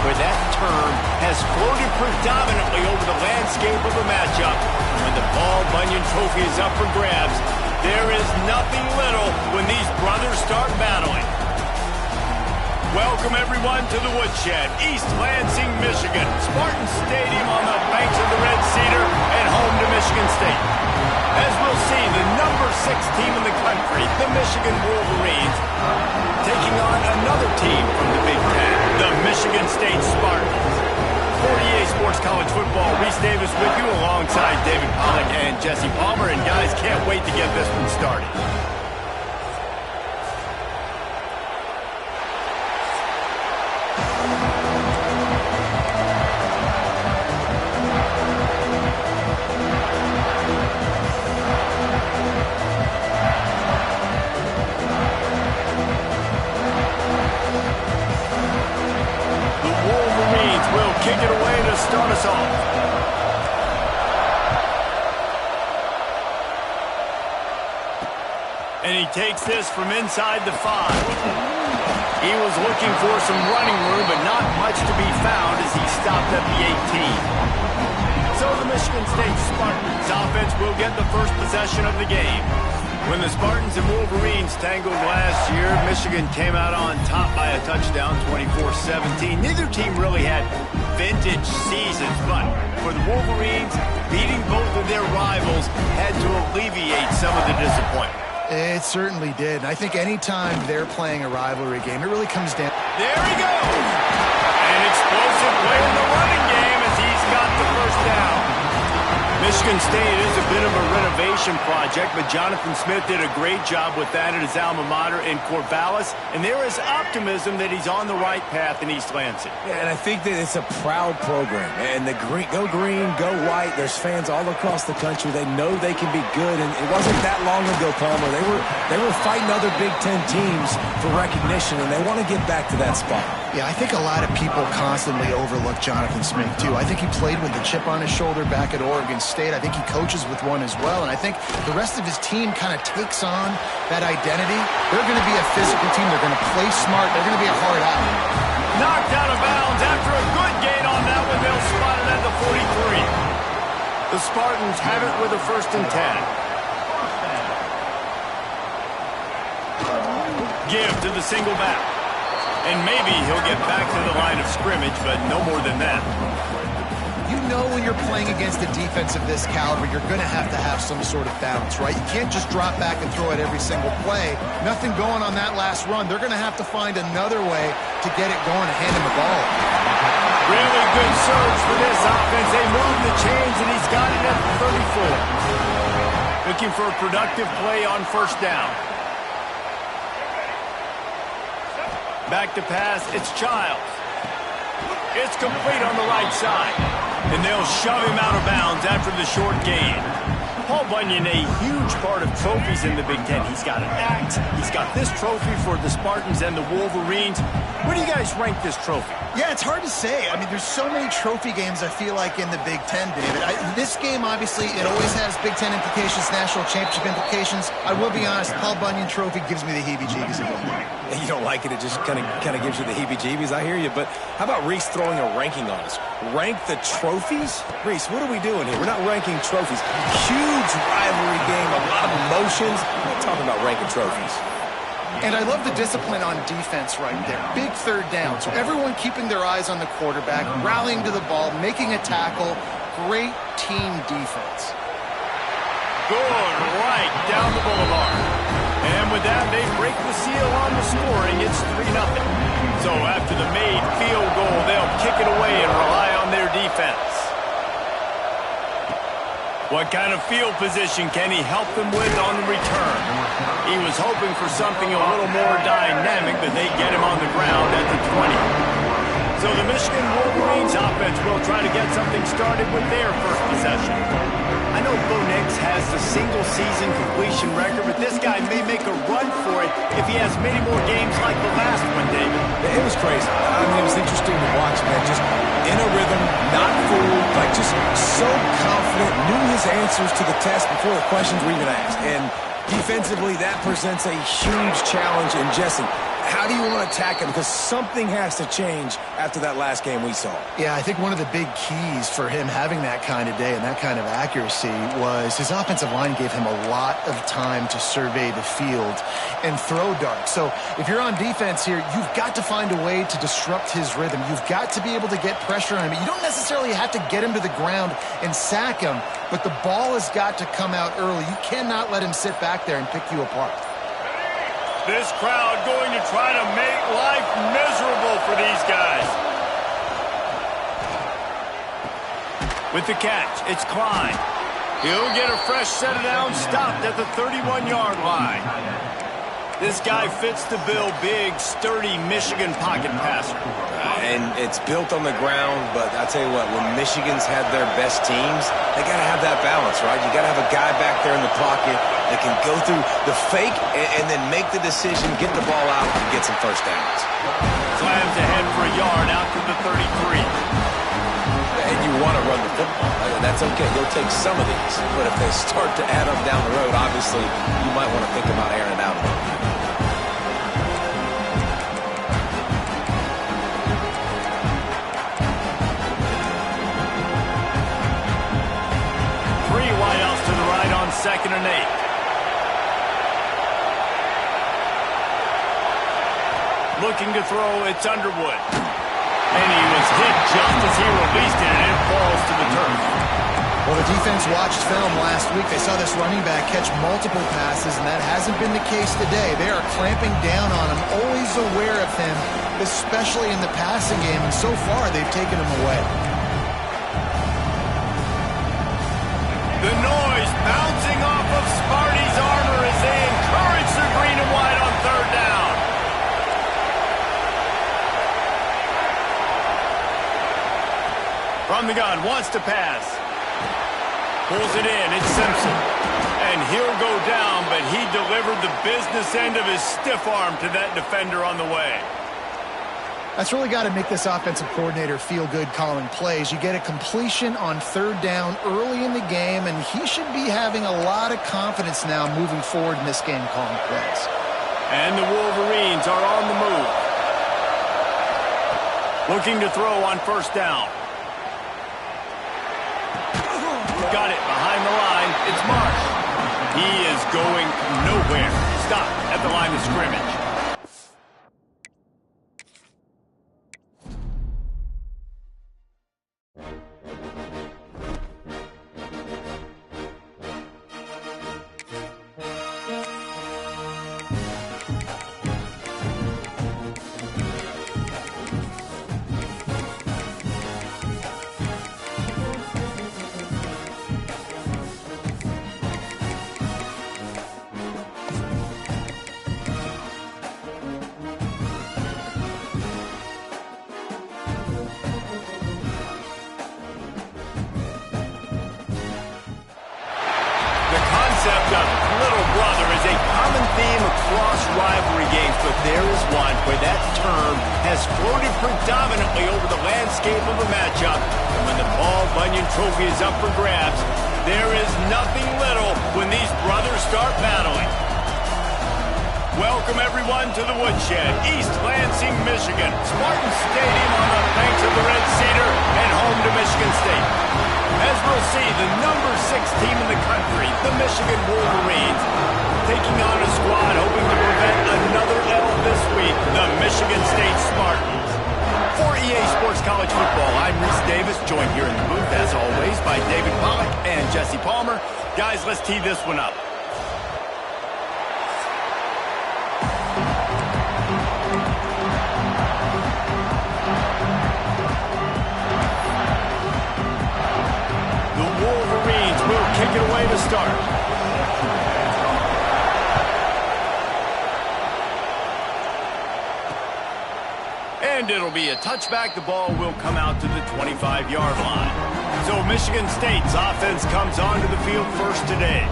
where that term has floated predominantly over the landscape of a matchup. When the Paul Bunyan Trophy is up for grabs, there is nothing little when these brothers start battling. Welcome, everyone, to the Woodshed, East Lansing, Michigan. Spartan Stadium on the banks of the Red Cedar and home to Michigan State. As we'll see, the number 6 team in the country, the Michigan Wolverines, taking on another team from the Big Ten, the Michigan State Spartans. 48 Sports College Football, Reese Davis with you alongside David Pollack and Jesse Palmer. And guys, can't wait to get this one started. Kick it away to start us off. And he takes this from inside the 5. He was looking for some running room, but not much to be found as he stopped at the 18. So the Michigan State Spartans offense will get the first possession of the game. When the Spartans and Wolverines tangled last year, Michigan came out on top by a touchdown, 24-17. Neither team really had vintage seasons, but for the Wolverines, beating both of their rivals had to alleviate some of the disappointment. It certainly did. I think anytime they're playing a rivalry game, it really comes down. There he goes! An explosive play in the running game as he's got the first down. Michigan State is a bit of a renovation project, but Jonathan Smith did a great job with that at his alma mater in Corvallis, and there is optimism that he's on the right path in East Lansing. Yeah, and I think that it's a proud program, and the go green, go white. There's fans all across the country. They know they can be good, and it wasn't that long ago, Palmer. They were fighting other Big Ten teams for recognition, and they want to get back to that spot. Yeah, I think a lot of people constantly overlook Jonathan Smith, too. I think he played with a chip on his shoulder back at Oregon State. I think he coaches with one as well, and I think the rest of his team kind of takes on that identity. They're going to be a physical team. They're going to play smart. They're going to be a hard out. Knocked out of bounds after a good gain on that one. They'll spot it at the 43. The Spartans have it with a 1st and 10. Give to the single back. And maybe he'll get back to the line of scrimmage, but no more than that. You know when you're playing against a defense of this caliber, you're going to have some sort of balance, right? You can't just drop back and throw it every single play. Nothing going on that last run. They're going to have to find another way to get it going and hand him the ball. Really good surge for this offense. They move the chains, and he's got it at the 34. Looking for a productive play on 1st down. Back to pass, it's Childs. It's complete on the right side. And they'll shove him out of bounds after the short gain. Paul Bunyan, a huge part of trophies in the Big Ten. He's got an axe. He's got this trophy for the Spartans and the Wolverines. Where do you guys rank this trophy? Yeah, it's hard to say. I mean, there's so many trophy games, I feel like, in the Big Ten, David. This game, obviously, it always has Big Ten implications, national championship implications. I will be honest, Paul Bunyan Trophy gives me the heebie-jeebies. You don't like it, it just kind of gives you the heebie-jeebies. I hear you, but how about Reese throwing a ranking on us? Rank the trophies? Reese, what are we doing here? We're not ranking trophies. Huge rivalry game, a lot of emotions. We're not talking about ranking trophies. And I love the discipline on defense right there. Big 3rd down. So everyone keeping their eyes on the quarterback, rallying to the ball, making a tackle. Great team defense. Good right down the boulevard. And with that, they break the seal on the scoring. It's 3-0. So after the made field goal, they'll kick it away and rely on their defense. What kind of field position can he help them with on the return? He was hoping for something a little more dynamic, but they get him on the ground at the 20. So the Michigan Wolverines offense will try to get something started with their first possession. I know Bo Nix has the single-season completion record, but this guy may make a run for it if he has many more games like the last one, David. It was crazy. I mean, it was interesting to watch, man. Just in a rhythm, not fooled, like just so confident, knew his answers to the test before the questions were even asked. And defensively, that presents a huge challenge. And Jesse, How do you want to attack him? Because something has to change after that last game we saw. Yeah, I think one of the big keys for him having that kind of day and that kind of accuracy was his offensive line gave him a lot of time to survey the field and throw darts. So if you're on defense here, you've got to find a way to disrupt his rhythm. You've got to be able to get pressure on him. You don't necessarily have to get him to the ground and sack him, but the ball has got to come out early. You cannot let him sit back there and pick you apart. This crowd going to try to make life miserable for these guys. With the catch, it's Klein. He'll get a fresh set of downs stopped at the 31-yard line. This guy fits the bill, big, sturdy Michigan pocket passer. And it's built on the ground, but I tell you what, when Michigan's had their best teams, they got to have that balance, right? You got to have a guy back there in the pocket that can go through the fake and then make the decision, get the ball out, and get some first downs. Slams ahead for a yard out to the 33. And you want to run the football. That's okay. You'll take some of these. But if they start to add up down the road, obviously, you might want to think about airing it out a little bit. Second and 8. Looking to throw, it's Underwood. And he was hit just as he released it, and it falls to the turf. Well, the defense watched film last week. They saw this running back catch multiple passes, and that hasn't been the case today. They are clamping down on him, always aware of him, especially in the passing game, and so far they've taken him away. The noise bouncing off of Sparty's armor as they encourage the green and white on third down. From the gun, wants to pass. Pulls it in, it's Simpson. And he'll go down, but he delivered the business end of his stiff arm to that defender on the way. That's really got to make this offensive coordinator feel good calling plays. You get a completion on third down early in the game, and he should be having a lot of confidence now moving forward in this game calling plays. And the Wolverines are on the move. Looking to throw on first down. Got it behind the line. It's Marsh. He is going nowhere. Stopped at the line of scrimmage. Little brother is a common theme across rivalry games, but there is one where that term has floated predominantly over the landscape of a matchup. And when the Paul Bunyan Trophy is up for grabs, there is nothing little when these brothers start battling. Welcome, everyone, to the Woodshed, East Lansing, Michigan. Spartan Stadium on the banks of the Red Cedar and home to Michigan State. As we'll see, the number 6 team in the country, the Michigan Wolverines, taking on a squad hoping to prevent another L this week, the Michigan State Spartans. For EA Sports College Football, I'm Reese Davis, joined here in the booth, as always, by David Pollack and Jesse Palmer. Guys, let's tee this one up. Kick it away to start. And it'll be a touchback. The ball will come out to the 25-yard line. So Michigan State's offense comes onto the field first today.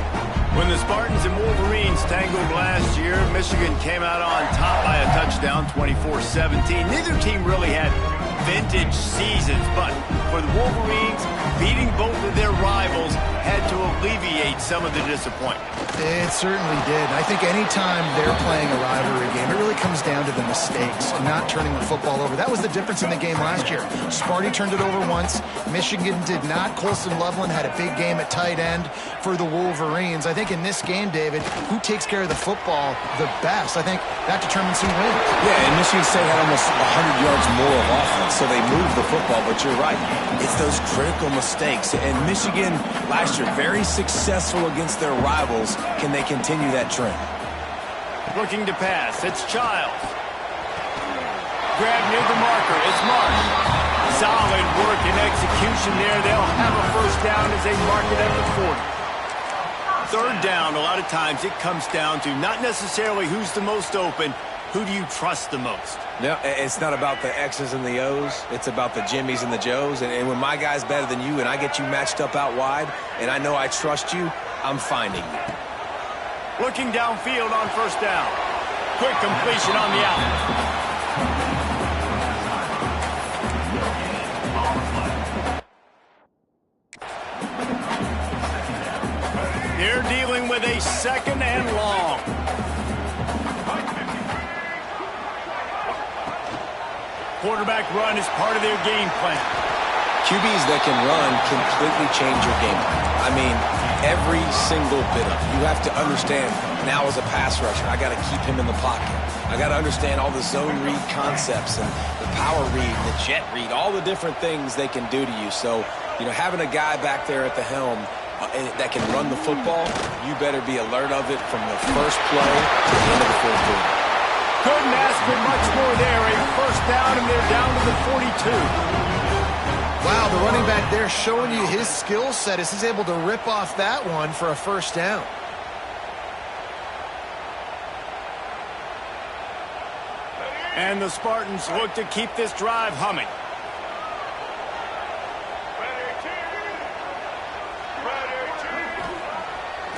When the Spartans and Wolverines tangled last year, Michigan came out on top by a touchdown, 24-17. Neither team really had vintage seasons, but for the Wolverines, beating both of their rivals had to alleviate some of the disappointment. It certainly did. I think anytime they're playing a rivalry game, it really comes down to the mistakes and not turning the football over. That was the difference in the game last year. Sparty turned it over once. Michigan did not. Colson Loveland had a big game at tight end for the Wolverines. I think in this game, David, who takes care of the football the best? I think that determines who wins. Yeah, and Michigan State had almost 100 yards more of offense, so they moved the football, but you're right. It's those critical mistakes. And Michigan last year, very successful against their rivals. Can they continue that trend? Looking to pass. It's Childs. Grab near the marker. It's Marsh. Solid work and execution there. They'll have a first down as they mark it at the 40. Third down, a lot of times it comes down to not necessarily who's the most open, who do you trust the most? No, it's not about the X's and the O's. It's about the Jimmies and the Joes. And when my guy's better than you and I get you matched up out wide and I know I trust you, I'm finding you. Looking downfield on first down. Quick completion on the out. They're dealing with a second and long. Quarterback run is part of their game plan. QBs that can run completely change your game plan. I mean, every single bit of it. You have to understand, now as a pass rusher, I got to keep him in the pocket. I got to understand all the zone read concepts and the power read, the jet read, all the different things they can do to you. So, you know, having a guy back there at the helm that can run the football, you better be alert of it from the first play to the end of the fourth quarter. Couldn't ask for much more there. A first down, and they're down to the 42. Wow, the running back there showing you his skill set as he's able to rip off that one for a first down. And the Spartans look to keep this drive humming.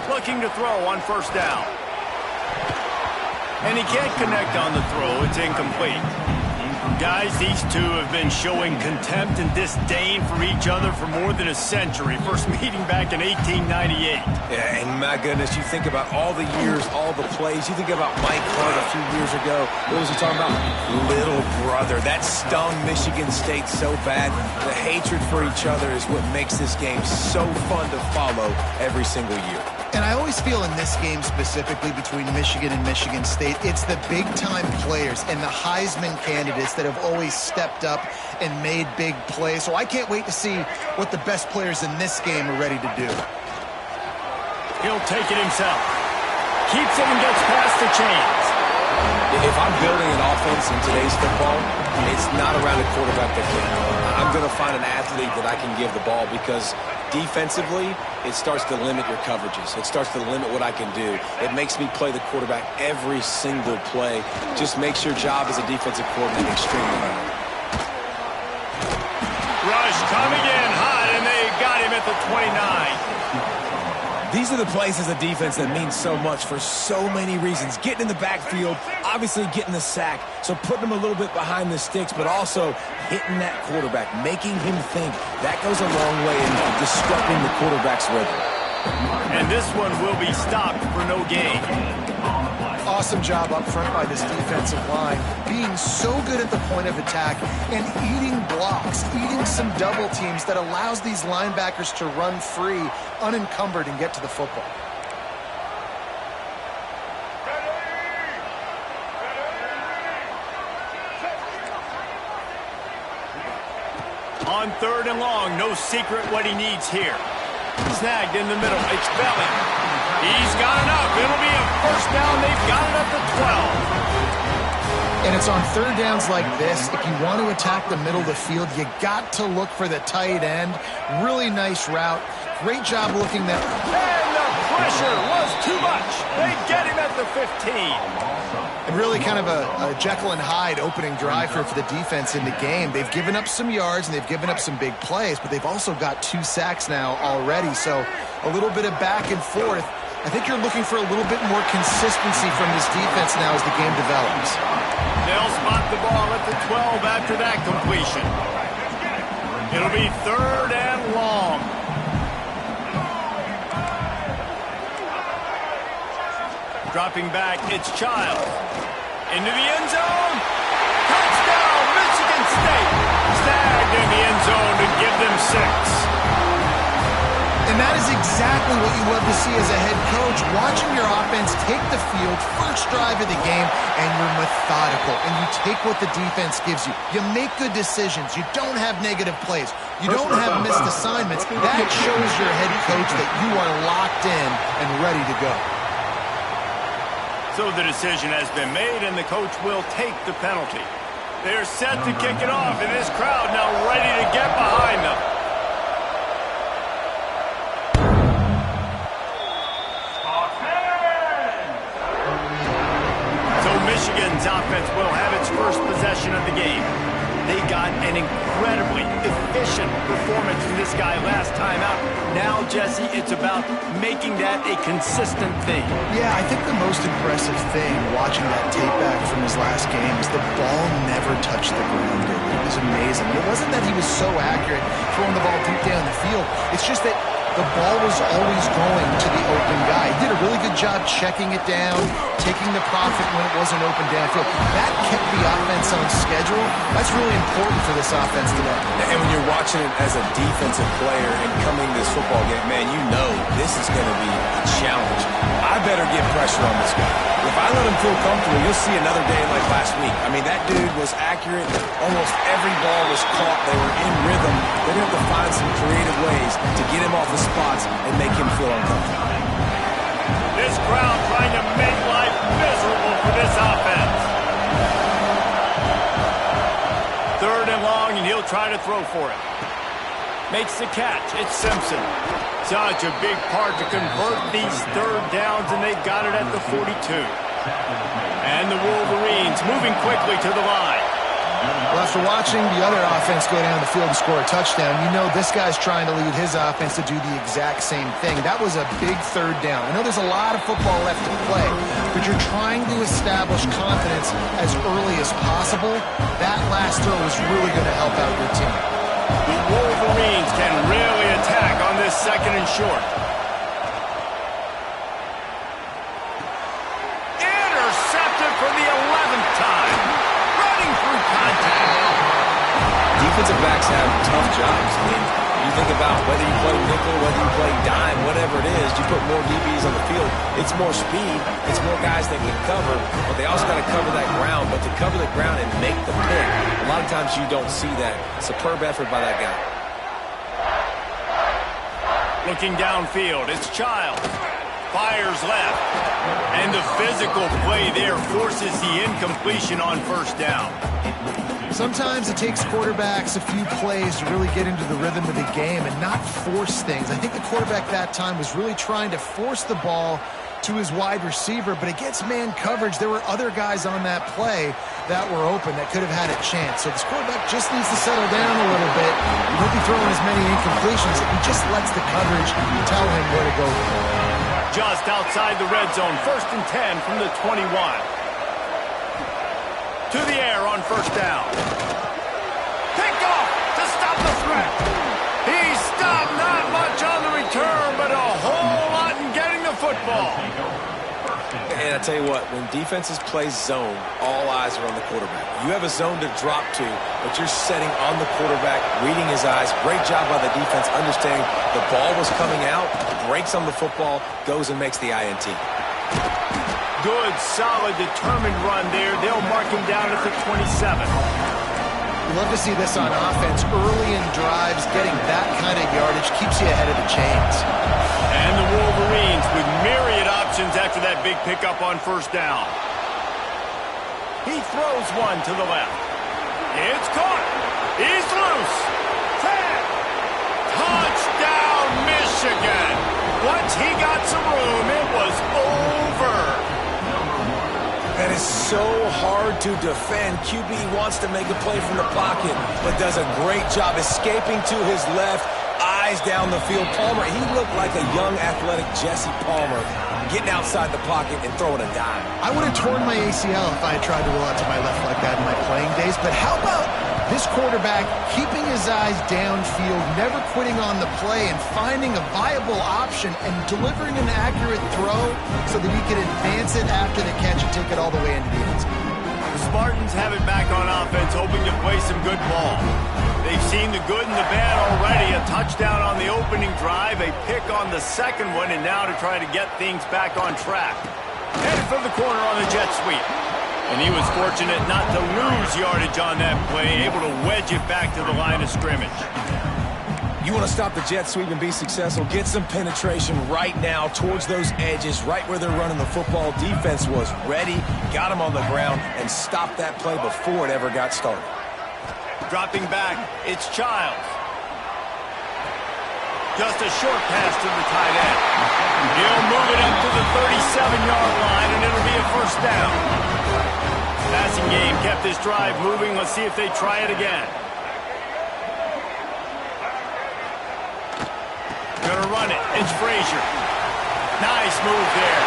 Looking to throw on first down. And he can't connect on the throw. It's incomplete. Guys, these two have been showing contempt and disdain for each other for more than a century. First meeting back in 1898. Yeah, and my goodness, you think about all the years, all the plays. You think about Mike Hart a few years ago. What was he talking about? Little brother. That stung Michigan State so bad. The hatred for each other is what makes this game so fun to follow every single year. And I always feel in this game specifically between Michigan and Michigan State, it's the big-time players and the Heisman candidates that have always stepped up and made big plays. So I can't wait to see what the best players in this game are ready to do. He'll take it himself. Keeps it and gets past the chains. If I'm building an offense in today's football, it's not around a quarterback that can. I'm going to find an athlete that I can give the ball because defensively, it starts to limit your coverages. It starts to limit what I can do. It makes me play the quarterback every single play. Just makes your job as a defensive coordinator extremely hard. Rush coming in hot, and they got him at the 29. These are the plays as a defense that mean so much for so many reasons. Getting in the backfield, obviously getting the sack, so putting him a little bit behind the sticks, but also hitting that quarterback, making him think. That goes a long way in disrupting the quarterback's rhythm. And this one will be stopped for no gain. Awesome job up front by this defensive line, being so good at the point of attack and eating blocks, eating some double teams that allows these linebackers to run free, unencumbered, and get to the football. On third and long, no secret what he needs here. Snagged in the middle. It's Belly. He's got enough. It'll be a first down. They've got it at the 12. And it's on third downs like this. If you want to attack the middle of the field, you got to look for the tight end. Really nice route. Great job looking that. And the pressure was too much. They get him at the 15. And really kind of a Jekyll and Hyde opening drive here for the defense in the game. They've given up some yards and they've given up some big plays, but they've also got 2 sacks now already. So a little bit of back and forth. I think you're looking for a little bit more consistency from this defense now as the game develops. They'll spot the ball at the 12 after that completion. It'll be 3rd and long. Dropping back, it's Child. Into the end zone. Touchdown, Michigan State. Snagged in the end zone to give them 6. And that is exactly what you love to see as a head coach, watching your offense take the field, first drive of the game, and you're methodical, and you take what the defense gives you. You make good decisions. You don't have negative plays. You don't have missed assignments. That shows your head coach that you are locked in and ready to go. So the decision has been made, and the coach will take the penalty. They're set to kick it off, and this crowd now ready to get behind them. Michigan's offense will have its first possession of the game. They got an incredibly efficient performance from this guy last time out. Now, Jesse, it's about making that a consistent thing. Yeah, I think the most impressive thing watching that tape back from his last game is the ball never touched the ground. It was amazing. It wasn't that he was so accurate throwing the ball deep down the field. It's just that the ball was always going to the open guy. He did a really good job checking it down, taking the profit when it wasn't open downfield. That kept the offense on schedule. That's really important for this offense today. And when you're watching it as a defensive player and coming to this football game, man, you know this is going to be a challenge. I better get pressure on this guy. If I let him feel comfortable, you'll see another day like last week. I mean, that dude was accurate. Almost every ball was caught. They were in rhythm. They're going to have to find some creative ways to get him off the spots and make him feel uncomfortable. This crowd trying to make life miserable for this offense. 3rd and long, and he'll try to throw for it. Makes the catch. It's Simpson. Such a big part to convert these 3rd downs, and they've got it at the 42. And the Wolverines moving quickly to the line. Well, after watching the other offense go down the field and score a touchdown, you know this guy's trying to lead his offense to do the exact same thing. That was a big 3rd down. I know there's a lot of football left to play, but you're trying to establish confidence as early as possible. That last throw is really going to help out your team. The Wolverines can really attack on this 2nd and short. Intercepted for the 11th time. Running through contact. Defensive backs have tough jobs. I mean, you think about whether you play nickel, whether you play dime, whatever it is, you put more DBs on the field. It's more speed. It's more guys that can cover, but they also got to cover that ground. But to cover the ground and make the pick, a lot of times you don't see that. Superb effort by that guy. Looking downfield, it's Child. Fires left. And the physical play there forces the incompletion on 1st down. Sometimes it takes quarterbacks a few plays to really get into the rhythm of the game and not force things. I think the quarterback that time was really trying to force the ball to his wide receiver, but against man coverage, there were other guys on that play that were open that could have had a chance. So this quarterback just needs to settle down a little bit. He won't be throwing as many incompletions. He just lets the coverage tell him where to go. Just outside the red zone, 1st and 10 from the 21. To the air on 1st down. Picked off to stop the threat. He stopped, not much on the return, but a whole lot in getting the football. And I tell you what, when defenses play zone, all eyes are on the quarterback. You have a zone to drop to, but you're setting on the quarterback, reading his eyes. Great job by the defense, understanding the ball was coming out, breaks on the football, goes and makes the INT. Good, solid, determined run there. They'll mark him down at the 27. You love to see this on offense. Early in drives, getting that kind of yardage keeps you ahead of the chains. And the Wolverines with myriad options after that big pickup on 1st down. He throws one to the left. It's caught. He's loose. 10. Touchdown, Michigan. Once he got some room, it was over. That is so hard to defend. QB wants to make a play from the pocket, but does a great job escaping to his left. flies down the field. Palmer, he looked like a young, athletic Jesse Palmer getting outside the pocket and throwing a dime. I would have torn my ACL if I had tried to roll out to my left like that in my playing days. But how about this quarterback keeping his eyes downfield, never quitting on the play, and finding a viable option and delivering an accurate throw so that he can advance it after the catch and take it all the way into the end zone. The Spartans have it back on offense, hoping to play some good ball. They've seen the good and the bad already. A touchdown on the opening drive, a pick on the second one, and now to try to get things back on track. Headed for the corner on the jet sweep. And he was fortunate not to lose yardage on that play, able to wedge it back to the line of scrimmage. You want to stop the jet sweep and be successful, get some penetration right now towards those edges, right where they're running the football. Defense was ready, got him on the ground, and stopped that play before it ever got started. Dropping back, it's Childs. Just a short pass to the tight end. He'll move it up to the 37-yard line, and it'll be a first down. Passing game kept this drive moving. Let's see if they try it again. Gonna run it. It's Frazier. Nice move there.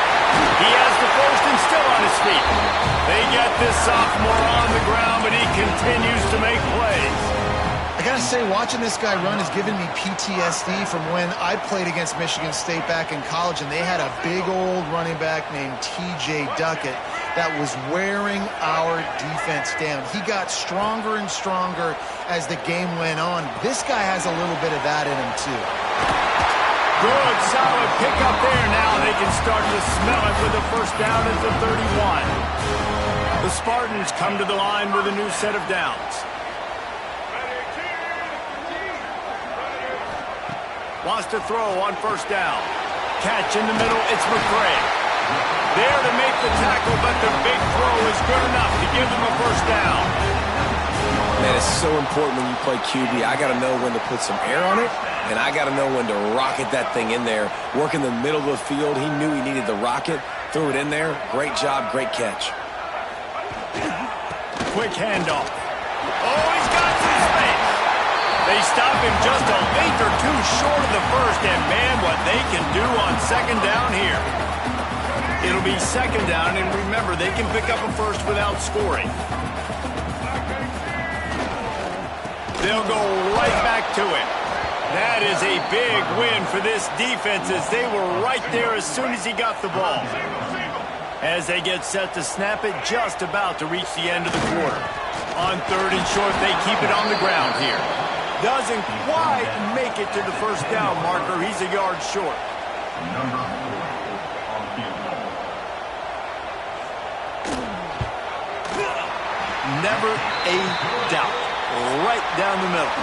He has the first and still on his feet. They get this sophomore on the ground, but he continues to make plays. I gotta say, watching this guy run has given me PTSD from when I played against Michigan State back in college, and they had a big old running back named T.J. Duckett that was wearing our defense down. He got stronger and stronger as the game went on. This guy has a little bit of that in him, too. Good, solid pickup there. Now they can start to smell it with a first down at the 31. The Spartans come to the line with a new set of downs. Wants to throw on first down. Catch in the middle, it's McCray. There to make the tackle, but the big throw is good enough to give them a first down. Man, it's so important when you play QB. I got to know when to put some air on it, and I got to know when to rocket that thing in there. Work in the middle of the field. He knew he needed the rocket. Threw it in there. Great job, great catch. Quick handoff. Oh, he's got some space. They stop him just a length or two short of the first, and man, what they can do on second down here. It'll be second down, and remember, they can pick up a first without scoring. They'll go right back to it. That is a big win for this defense, as they were right there as soon as he got the ball. As they get set to snap it, just about to reach the end of the quarter. On third and short, they keep it on the ground here. Doesn't quite make it to the first down marker. He's a yard short. Never a doubt. Right down the middle.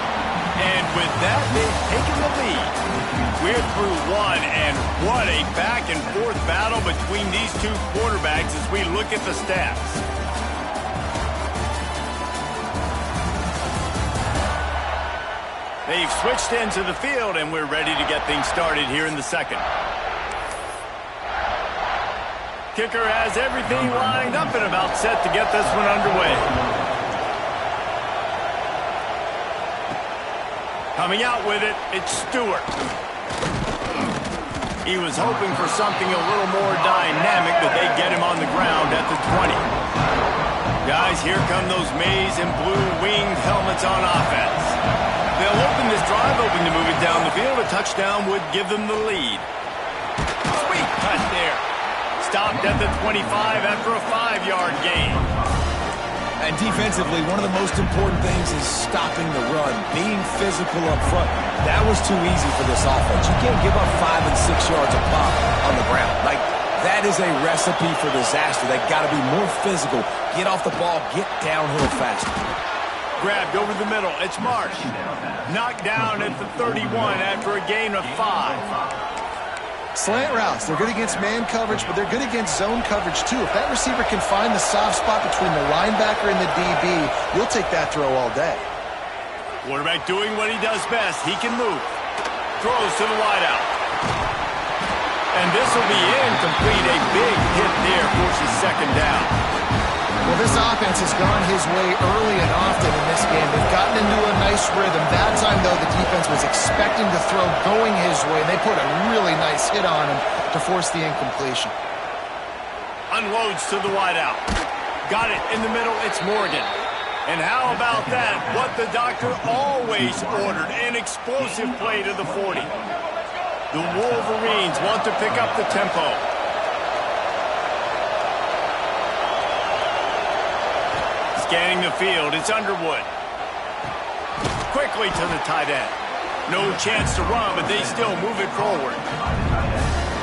And with that, they've taken the lead. We're through one, and what a back-and-forth battle between these two quarterbacks as we look at the stats. They've switched into the field, and we're ready to get things started here in the second. Kicker has everything lined up and about set to get this one underway. Coming out with it, it's Stewart. He was hoping for something a little more dynamic, but they get him on the ground at the 20. Guys, here come those maize and blue winged helmets on offense. They'll open this drive, hoping to move it down the field. A touchdown would give them the lead. Sweet cut there. Stopped at the 25 after a 5-yard gain. And defensively, one of the most important things is stopping the run, being physical up front. That was too easy for this offense. You can't give up 5 and 6 yards a pop on the ground. Like, that is a recipe for disaster. They've got to be more physical, get off the ball, get downhill faster. Grabbed over the middle. It's Marsh. Knocked down at the 31 after a gain of 5. Slant routes, they're good against man coverage, but they're good against zone coverage too. If that receiver can find the soft spot between the linebacker and the DB, you'll take that throw all day. Quarterback doing what he does best. He can move. Throws to the wideout. And this will be incomplete. A big hit there forces second down. Well, this offense has gone his way early and often in this game. They've gotten into a nice nice rhythm. That time, though, the defense was expecting the throw going his way, and they put a really nice hit on him to force the incompletion. Unloads to the wideout. Got it in the middle. It's Morgan. And how about that? What the doctor always ordered, an explosive play to the 40. The Wolverines want to pick up the tempo. Scanning the field, it's Underwood. Quickly to the tight end. No chance to run, but they still move it forward.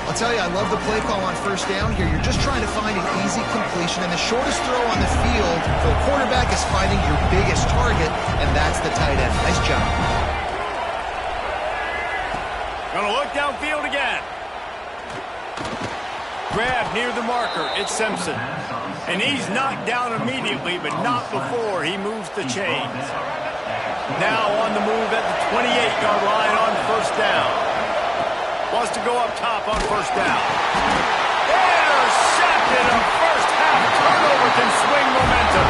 I'll tell you, I love the play call on first down here. You're just trying to find an easy completion, and the shortest throw on the field for a quarterback is finding your biggest target, and that's the tight end. Nice job. Gonna look downfield again. Grab near the marker. It's Simpson. And he's knocked down immediately, but not before he moves the chains. Now on the move at the 28-yard line on first down. Wants to go up top on first down. Intercepted. A first-half turnover can swing momentum.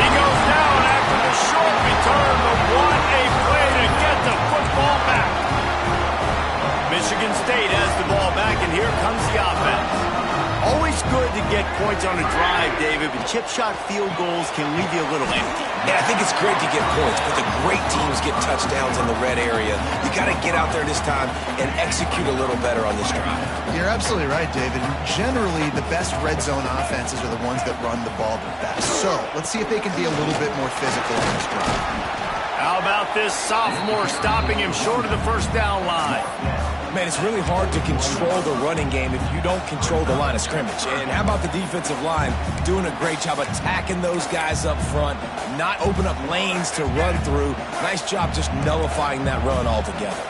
He goes down after the short return, but what a play to get the football back. Michigan State has the ball back, and here comes the offense. Always good to get points on a drive, David, but chip shot field goals can leave you a little empty. Yeah, I think it's great to get points, but the great teams get touchdowns in the red area. You got to get out there this time and execute a little better on this drive. You're absolutely right, David. Generally, the best red zone offenses are the ones that run the ball the best. So, let's see if they can be a little bit more physical on this drive. How about this sophomore stopping him short of the first down line? Man, it's really hard to control the running game if you don't control the line of scrimmage. And how about the defensive line doing a great job attacking those guys up front, not open up lanes to run through. Nice job just nullifying that run altogether.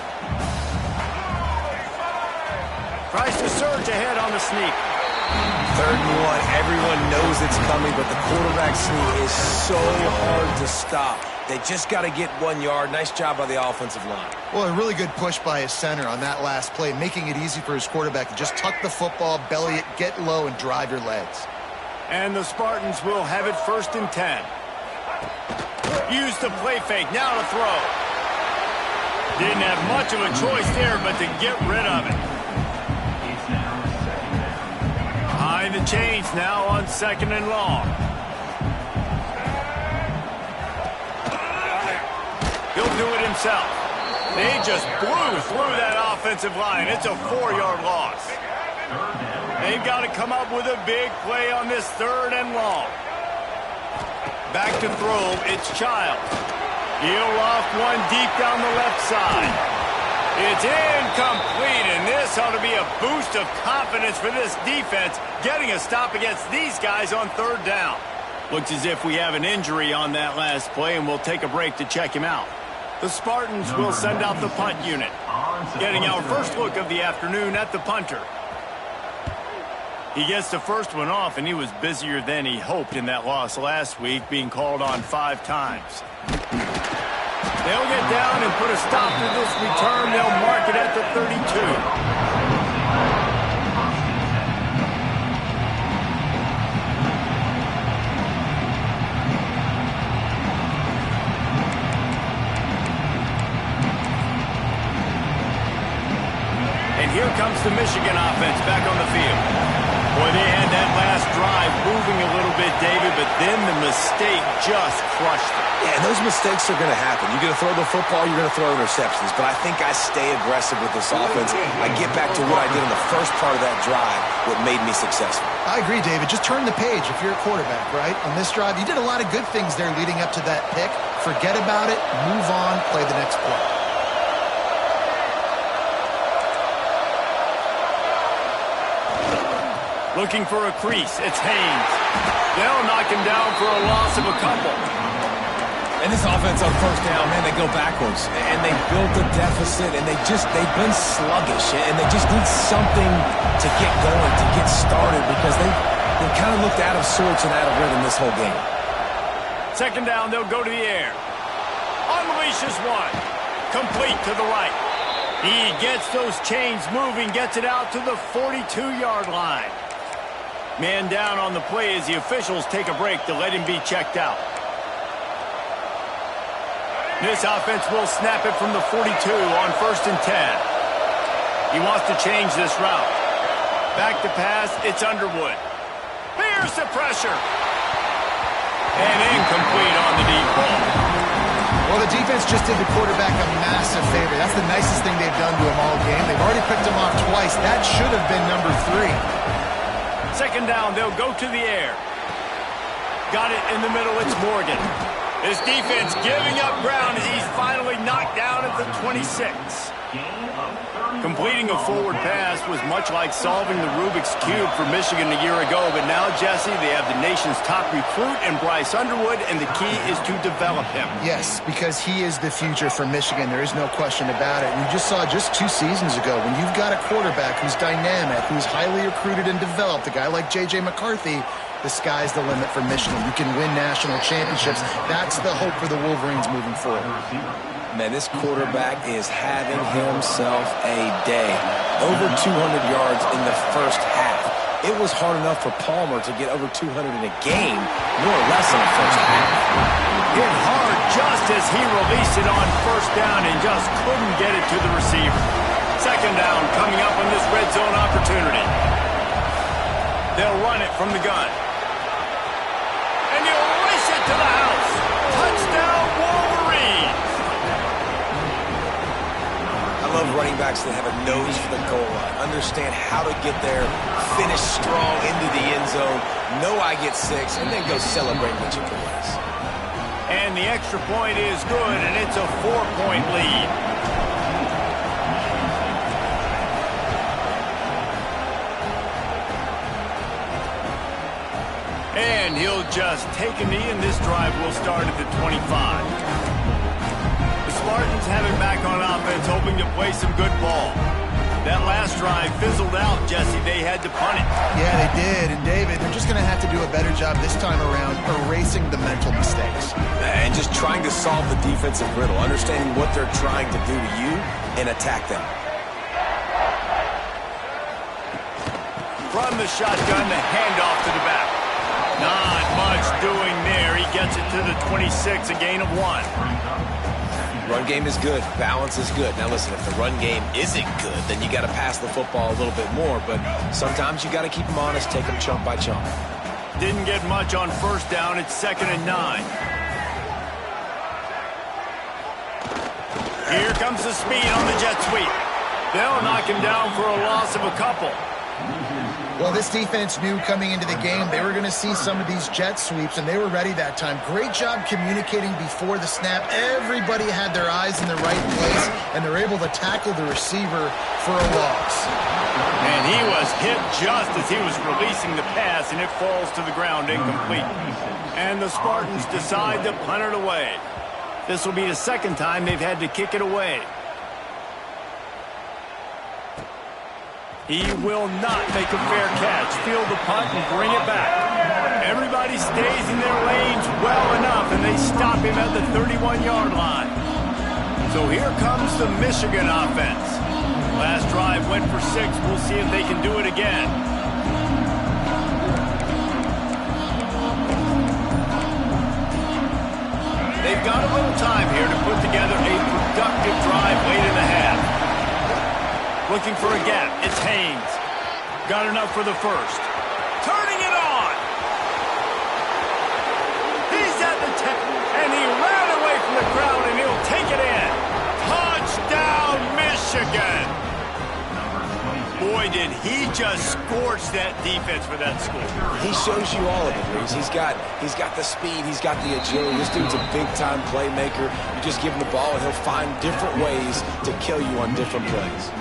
Tries to surge ahead on the sneak. 3rd and 1. Everyone knows it's coming, but the quarterback sneak is so hard to stop. They just got to get 1 yard. Nice job by the offensive line. Well, a really good push by his center on that last play, making it easy for his quarterback to just tuck the football, belly it, get low, and drive your legs. And the Spartans will have it 1st and 10. Use the play fake, now to throw. Didn't have much of a choice there, but to get rid of it. Behind the chains now on 2nd and long. He'll do it himself. They just blew through that offensive line. It's a 4-yard loss. They've got to come up with a big play on this 3rd and long. Back to throw, it's Child. He'll loft one deep down the left side. It's incomplete, and this ought to be a boost of confidence for this defense, getting a stop against these guys on 3rd down. Looks as if we have an injury on that last play, and we'll take a break to check him out. The Spartans will send out the punt unit. Getting our first look of the afternoon at the punter. He gets the first one off, and he was busier than he hoped in that loss last week, being called on 5 times. They'll get down and put a stop to this return. They'll mark it at the 32. Here comes the Michigan offense back on the field. Boy, they had that last drive moving a little bit, David, but then the mistake just crushed them. Yeah, and those mistakes are going to happen. You're going to throw the football, you're going to throw interceptions, but I think I stay aggressive with this offense. I get back to what I did in the first part of that drive, what made me successful. I agree, David. Just turn the page if you're a quarterback, right? On this drive, you did a lot of good things there leading up to that pick. Forget about it, move on, play the next play. Looking for a crease, it's Haynes. They'll knock him down for a loss of a couple. And this offense on first down, man, they go backwards. And they built a deficit, and they've been sluggish. And they just need something to get going, to get started, because they kind of looked out of sorts and out of rhythm this whole game. 2nd down, they'll go to the air. Unleashes one. Complete to the right. He gets those chains moving, gets it out to the 42-yard line. Man down on the play as the officials take a break to let him be checked out. This offense will snap it from the 42 on 1st and 10. He wants to change this route. Back to pass, it's Underwood. Here's the pressure. And incomplete on the deep ball. Well, the defense just did the quarterback a massive favor. That's the nicest thing they've done to him all game. They've already picked him off twice. That should have been number 3. 2nd down, they'll go to the air. Got it in the middle, it's Morgan. His defense giving up ground as he's finally knocked down at the 26. Completing a forward pass was much like solving the Rubik's Cube for Michigan a year ago, but now, Jesse, they have the nation's top recruit in Bryce Underwood, and the key is to develop him. Yes, because he is the future for Michigan. There is no question about it. And you just saw just 2 seasons ago, when you've got a quarterback who's dynamic, who's highly recruited and developed, a guy like J.J. McCarthy, the sky's the limit for Michigan. You can win national championships. That's the hope for the Wolverines moving forward. Man, this quarterback is having himself a day. Over 200 yards in the first half. It was hard enough for Palmer to get over 200 in a game, more or less in the first half. Hit hard just as he released it on 1st down and just couldn't get it to the receiver. 2nd down coming up on this red zone opportunity. They'll run it from the gun. And he'll race it to the house. Touchdown, Wolverines! I love running backs that have a nose for the goal line, understand how to get there, finish strong into the end zone, know I get 6, and then go celebrate with your boys. And the extra point is good, and it's a 4-point lead. And he'll just take a knee, and this drive will start at the 25. The Spartans have it back on offense, hoping to play some good ball. That last drive fizzled out, Jesse. They had to punt it. Yeah, they did. And, David, they're just going to have to do a better job this time around erasing the mental mistakes. And just trying to solve the defensive riddle, understanding what they're trying to do to you and attack them. From the shotgun, the handoff to the back. Not much doing there. He gets it to the 26, a gain of 1. Run game is good. Balance is good. Now, listen, if the run game isn't good, then you got to pass the football a little bit more. But sometimes you got to keep them honest, take them chunk by chunk. Didn't get much on 1st down. It's 2nd and 9. Here comes the speed on the jet sweep. They'll knock him down for a loss of a couple. Well, this defense knew coming into the game they were going to see some of these jet sweeps, and they were ready that time. Great job communicating before the snap. Everybody had their eyes in the right place, and they're able to tackle the receiver for a loss. And he was hit just as he was releasing the pass, and it falls to the ground incomplete. And the Spartans decide to punt it away. This will be the 2nd time they've had to kick it away. He will not make a fair catch. Field the punt and bring it back. Everybody stays in their lanes well enough, and they stop him at the 31-yard line. So here comes the Michigan offense. Last drive went for 6. We'll see if they can do it again. They've got a little time here to put together a productive drive late in the half. Looking for a gap. It's Haynes. Got enough for the 1st. Turning it on. He's at the 10, and he ran away from the crowd, and he'll take it in. Touchdown, Michigan. Boy, did he just scorch that defense for that score. He shows you all of it, Reese. He's got the speed. He's got the agility. This dude's a big-time playmaker. You just give him the ball, and he'll find different ways to kill you on different plays.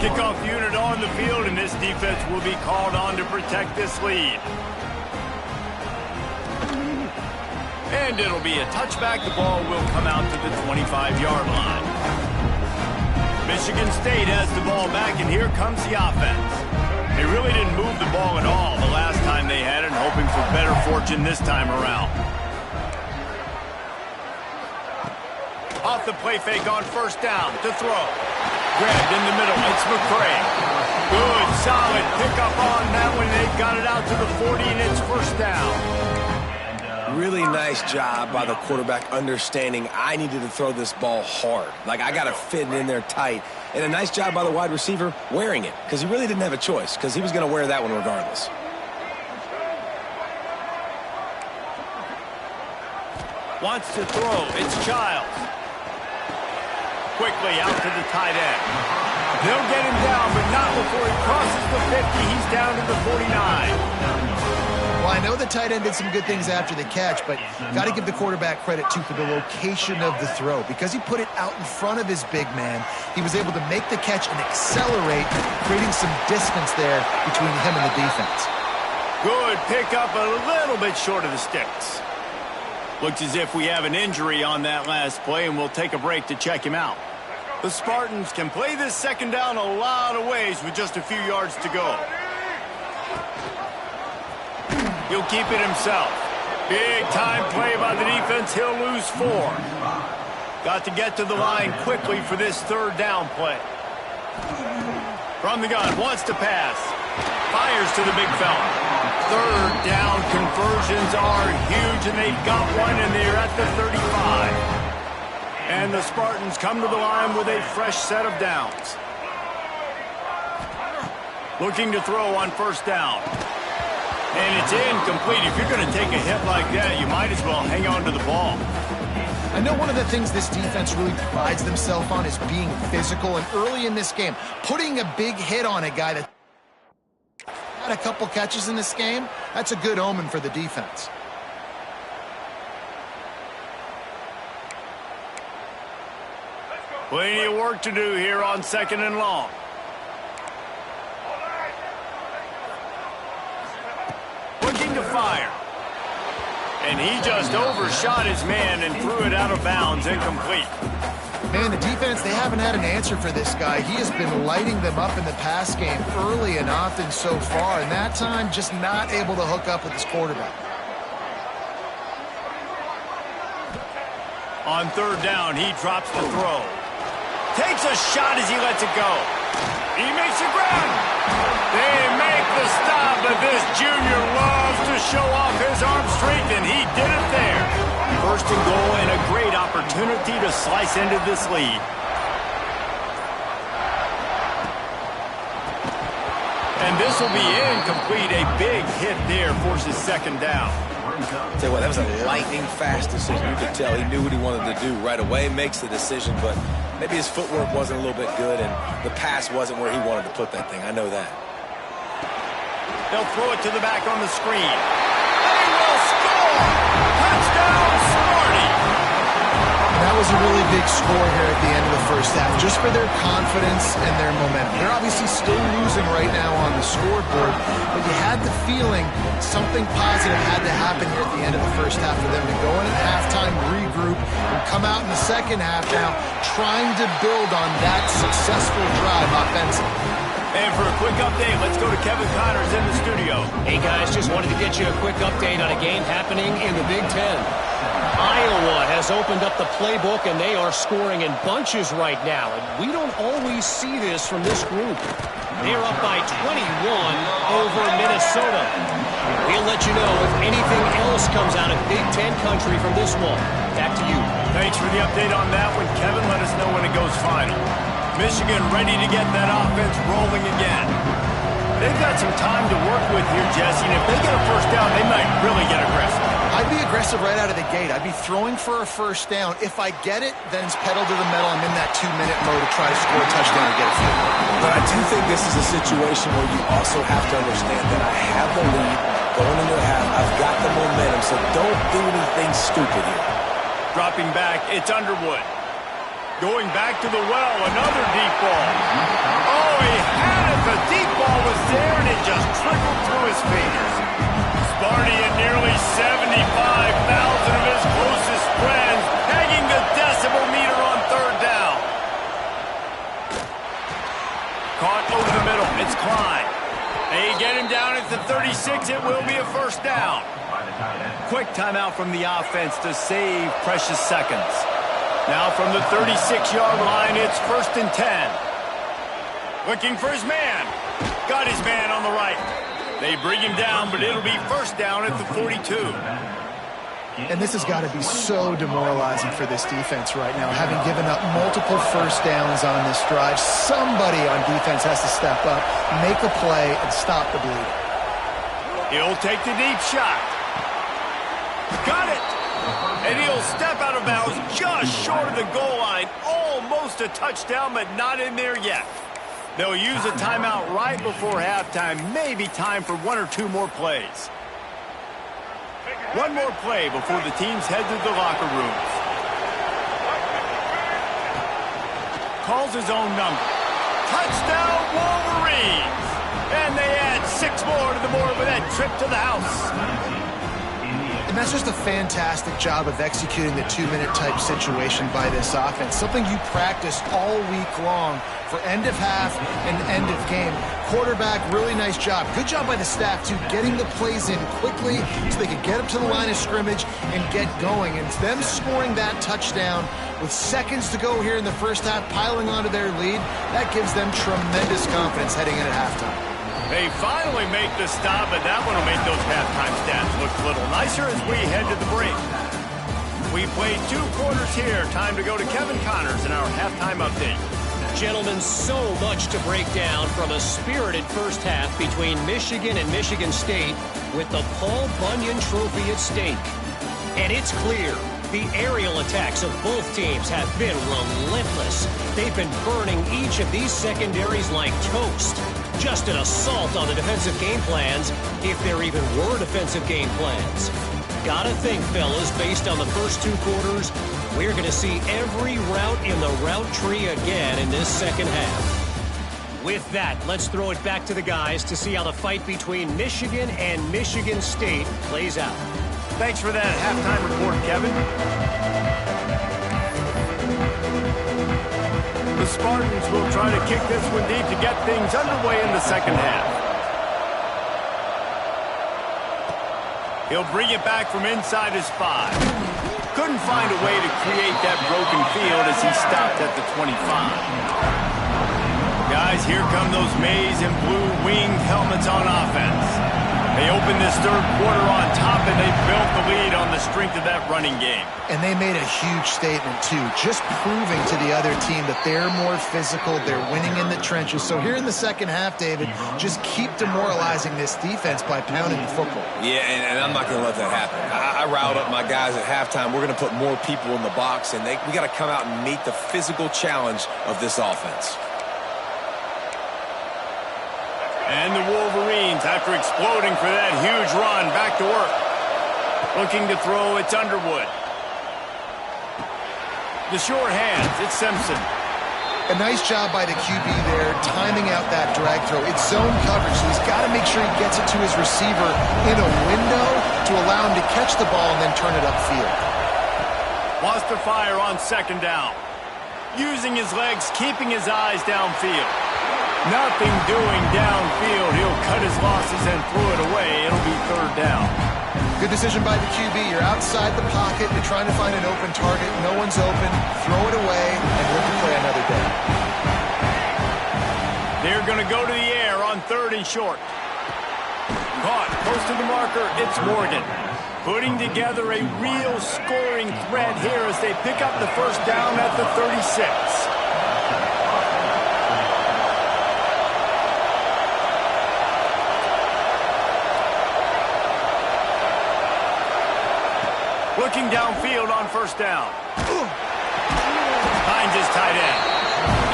Kickoff unit on the field, and this defense will be called on to protect this lead. And it'll be a touchback. The ball will come out to the 25-yard line. Michigan State has the ball back, and here comes the offense. They really didn't move the ball at all the last time they had it, hoping for better fortune this time around. Off the play fake on 1st down to throw. Grabbed in the middle. It's McCray. Good, solid pickup on that one. They got it out to the 40, and it's 1st down. Really nice job by the quarterback understanding I needed to throw this ball hard. Like, I got to fit it in there tight. And a nice job by the wide receiver wearing it, because he really didn't have a choice, because he was going to wear that one regardless. Wants to throw. It's Childs. Quickly out to the tight end. They'll get him down, but not before he crosses the 50. He's down to the 49. Well, I know the tight end did some good things after the catch, but got to give the quarterback credit, too, for the location of the throw. Because he put it out in front of his big man, he was able to make the catch and accelerate, creating some distance there between him and the defense. Good pickup, a little bit short of the sticks. Looks as if we have an injury on that last play, and we'll take a break to check him out. The Spartans can play this second down a lot of ways with just a few yards to go. He'll keep it himself. Big time play by the defense. He'll lose 4. Got to get to the line quickly for this third down play. From the gun, wants to pass. Fires to the big fella. Third down conversions are huge, and they've got one, and they're at the 35. And the Spartans come to the line with a fresh set of downs. Looking to throw on first down. And it's incomplete. If you're going to take a hit like that, you might as well hang on to the ball. I know one of the things this defense really prides themselves on is being physical. And early in this game, putting a big hit on a guy that had a couple catches in this game, that's a good omen for the defense. Plenty of work to do here on second and long. Looking to fire. And he just overshot his man and threw it out of bounds, incomplete. Man, the defense, they haven't had an answer for this guy. He has been lighting them up in the pass game early and often so far, and that time just not able to hook up with his quarterback. On third down, he drops the throw. Takes a shot as he lets it go. He makes a grab. They make the stop, but this junior loves to show off his arm strength, and he did it there. First and goal, and a great opportunity to slice into this lead. And this will be incomplete. A big hit there forces second down. Tell you what, that was a lightning-fast decision. You could tell he knew what he wanted to do right away, makes the decision, but maybe his footwork wasn't a little bit good, and the pass wasn't where he wanted to put that thing. I know that. They'll throw it to the back on the screen. They will score! Touchdown, Sparty! That was a really big score here at the end of the first half, just for their confidence and their momentum. They're obviously still losing right now on the scoreboard, but you had the feeling something positive had to happen here at the end of the first half for them to go in at halftime, regroup, and come out in the second half now trying to build on that successful drive offensively. And for a quick update, let's go to Kevin Connors in the studio. Hey, guys, just wanted to get you a quick update on a game happening in the Big Ten. Iowa has opened up the playbook, and they are scoring in bunches right now. And we don't always see this from this group. They're up by 21 over Minnesota. We'll let you know if anything else comes out of Big Ten country from this one. Back to you. Thanks for the update on that one, Kevin. Let us know when it goes final. Michigan ready to get that offense rolling again. They've got some time to work with here, Jesse, and if they get a first down, they might really get aggressive. I'd be aggressive right out of the gate. I'd be throwing for a first down. If I get it, then it's pedal to the metal. I'm in that 2-minute mode to try to score a touchdown and get a field goal. But I do think this is a situation where you also have to understand that I have the lead going into the half. I've got the momentum, so don't do anything stupid here. Dropping back, it's Underwood. Going back to the well, another deep ball. Oh, he had it. The deep ball was there, and it just trickled through his fingers. Sparty and nearly 75,000 of his closest friends pegging the decibel meter on third down. Caught over the middle. It's Klein. They get him down at the 36. It will be a first down. Quick timeout from the offense to save precious seconds. Now from the 36-yard line, it's 1st and 10. Looking for his man. Got his man on the right. They bring him down, but it'll be first down at the 42. And this has got to be so demoralizing for this defense right now, having given up multiple first downs on this drive. Somebody on defense has to step up, make a play, and stop the bleed. He'll take the deep shot. Got it! And he'll step out of bounds just short of the goal line. Almost a touchdown, but not in there yet. They'll use a timeout right before halftime. Maybe time for one or two more plays. One more play before the teams head to the locker rooms. Calls his own number. Touchdown, Wolverines! And they add 6 more to the board with that trip to the house. And that's just a fantastic job of executing the 2-minute type situation by this offense. Something you practice all week long for end of half and end of game. Quarterback, really nice job. Good job by the staff, too, getting the plays in quickly so they could get up to the line of scrimmage and get going. And them scoring that touchdown with seconds to go here in the first half, piling onto their lead, that gives them tremendous confidence heading in at halftime. They finally make the stop, but that one will make those halftime stats look a little nicer as we head to the break. We played 2 quarters here. Time to go to Kevin Connors in our halftime update. Gentlemen, so much to break down from a spirited first half between Michigan and Michigan State with the Paul Bunyan Trophy at stake. And it's clear the aerial attacks of both teams have been relentless. They've been burning each of these secondaries like toast. Just an assault on the defensive game plans, if there even were defensive game plans. Gotta think, fellas, based on the first 2 quarters, we're going to see every route in the route tree again in this second half. With that, let's throw it back to the guys to see how the fight between Michigan and Michigan State plays out. Thanks for that halftime report, Kevin. The Spartans will try to kick this one deep to get things underway in the second half. He'll bring it back from inside his 5. Couldn't find a way to create that broken field as he stopped at the 25. Guys, here come those maize and blue winged helmets on offense. They opened this third quarter on top, and they built the lead on the strength of that running game. And they made a huge statement, too, just proving to the other team that they're more physical, they're winning in the trenches. So here in the second half, David, just keep demoralizing this defense by pounding the football. Yeah, and I'm not going to let that happen. I riled up my guys at halftime. We're going to put more people in the box, and we got to come out and meet the physical challenge of this offense. And the Wolverines, after exploding for that huge run, back to work. Looking to throw, it's Underwood. The short hands, it's Simpson. A nice job by the QB there, timing out that drag throw. It's zone coverage, so he's got to make sure he gets it to his receiver in a window to allow him to catch the ball and then turn it upfield. Wants to fire on second down. Using his legs, keeping his eyes downfield. Nothing doing downfield. He'll cut his losses and throw it away. It'll be third down. Good decision by the QB. You're outside the pocket. You're trying to find an open target. No one's open. Throw it away and live to play another day. They're going to go to the air on 3rd and short. Caught close to the marker. It's Morgan. Putting together a real scoring threat here as they pick up the first down at the 36. Looking downfield on first down. Finds his tight end.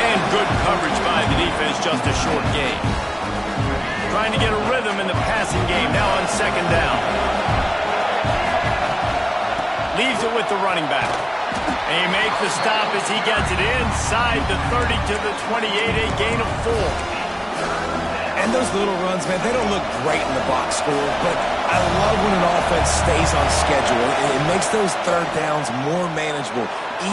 And good coverage by the defense, just a short gain. Trying to get a rhythm in the passing game now on second down. Leaves it with the running back. They make the stop as he gets it inside the 30 to the 28, a gain of 4. And those little runs, man, they don't look great in the box score, but I love when an offense stays on schedule. It makes those third downs more manageable,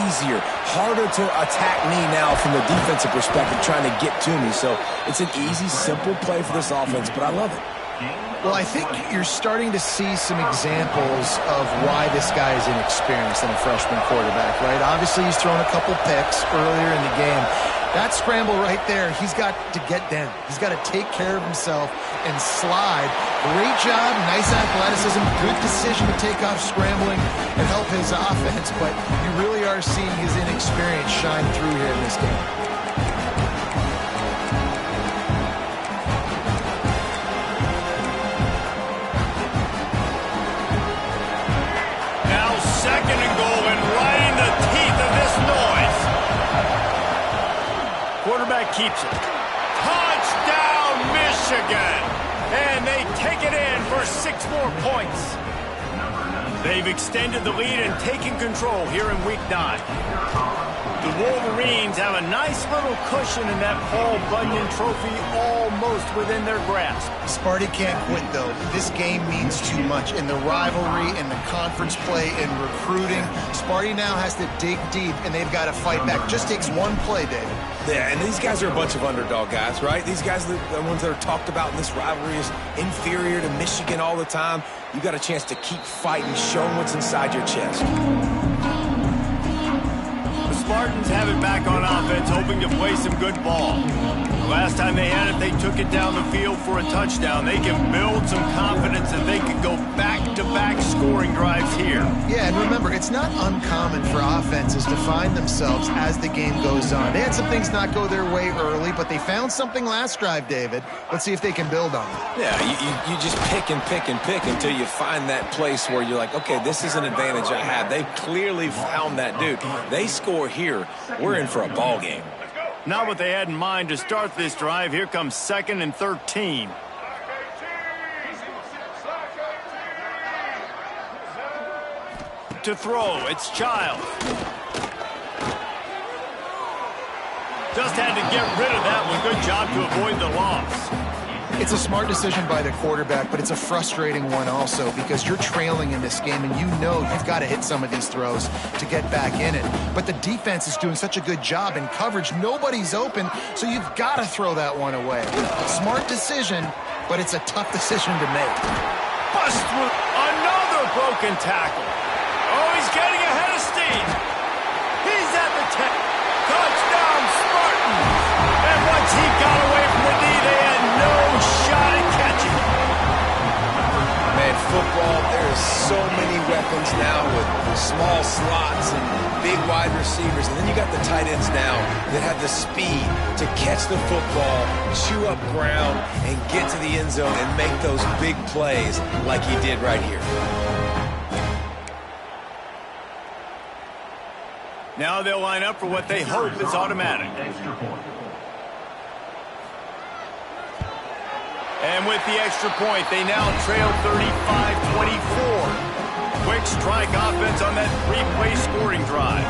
easier, harder to attack me now from the defensive perspective trying to get to me. So it's an easy, simple play for this offense, but I love it. Well, I think you're starting to see some examples of why this guy is inexperienced in a freshman quarterback, right? Obviously, he's thrown a couple picks earlier in the game. That scramble right there, he's got to get down. He's got to take care of himself and slide. Great job, nice athleticism, good decision to take off scrambling and help his offense, but you really are seeing his inexperience shine through here in this game. Now 2nd and goal, and right in the teeth of this noise. Quarterback keeps it. Touchdown, Michigan! And they take it in for 6 more points. They've extended the lead and taken control here in Week 9. The Wolverines have a nice little cushion in that Paul Bunyan trophy almost within their grasp. Sparty can't quit, though. This game means too much. In the rivalry, in the conference play, in recruiting, Sparty now has to dig deep, and they've got to fight back. Just takes one play, David. Yeah, and these guys are a bunch of underdog guys, right? These guys are the ones that are talked about in this rivalry as inferior to Michigan all the time. You got a chance to keep fighting, showing what's inside your chest. Spartans have it back on offense, hoping to play some good ball. The last time they had it, they took it down the field for a touchdown. They can build some confidence that they can go back-to-back scoring drives here. Yeah, and remember, it's not uncommon for offenses to find themselves as the game goes on. They had some things not go their way early, but they found something last drive, David. Let's see if they can build on it. Yeah, you just pick and pick and pick until you find that place where you're like, okay, this is an advantage I have. They've clearly found that dude. They score here, we're in for a ball game. Not what they had in mind to start this drive. Here comes 2nd and 13. To throw, it's Child. Just had to get rid of that one. Good job to avoid the loss. It's a smart decision by the quarterback, but it's a frustrating one also because you're trailing in this game and you know you've got to hit some of these throws to get back in it. But the defense is doing such a good job in coverage. Nobody's open, so you've got to throw that one away. Smart decision, but it's a tough decision to make. Bust through another broken tackle. Oh, he's getting ahead of steam. He's at the 10. Touchdown, Spartans. And once he got away from the D, they had no shot at catching. Man, football, there's so many weapons now with small slots and big wide receivers. And then you got the tight ends now that have the speed to catch the football, chew up ground, and get to the end zone and make those big plays like he did right here. Now they'll line up for what they hope is automatic. And with the extra point, they now trail 35-24. Quick strike offense on that 3-play scoring drive.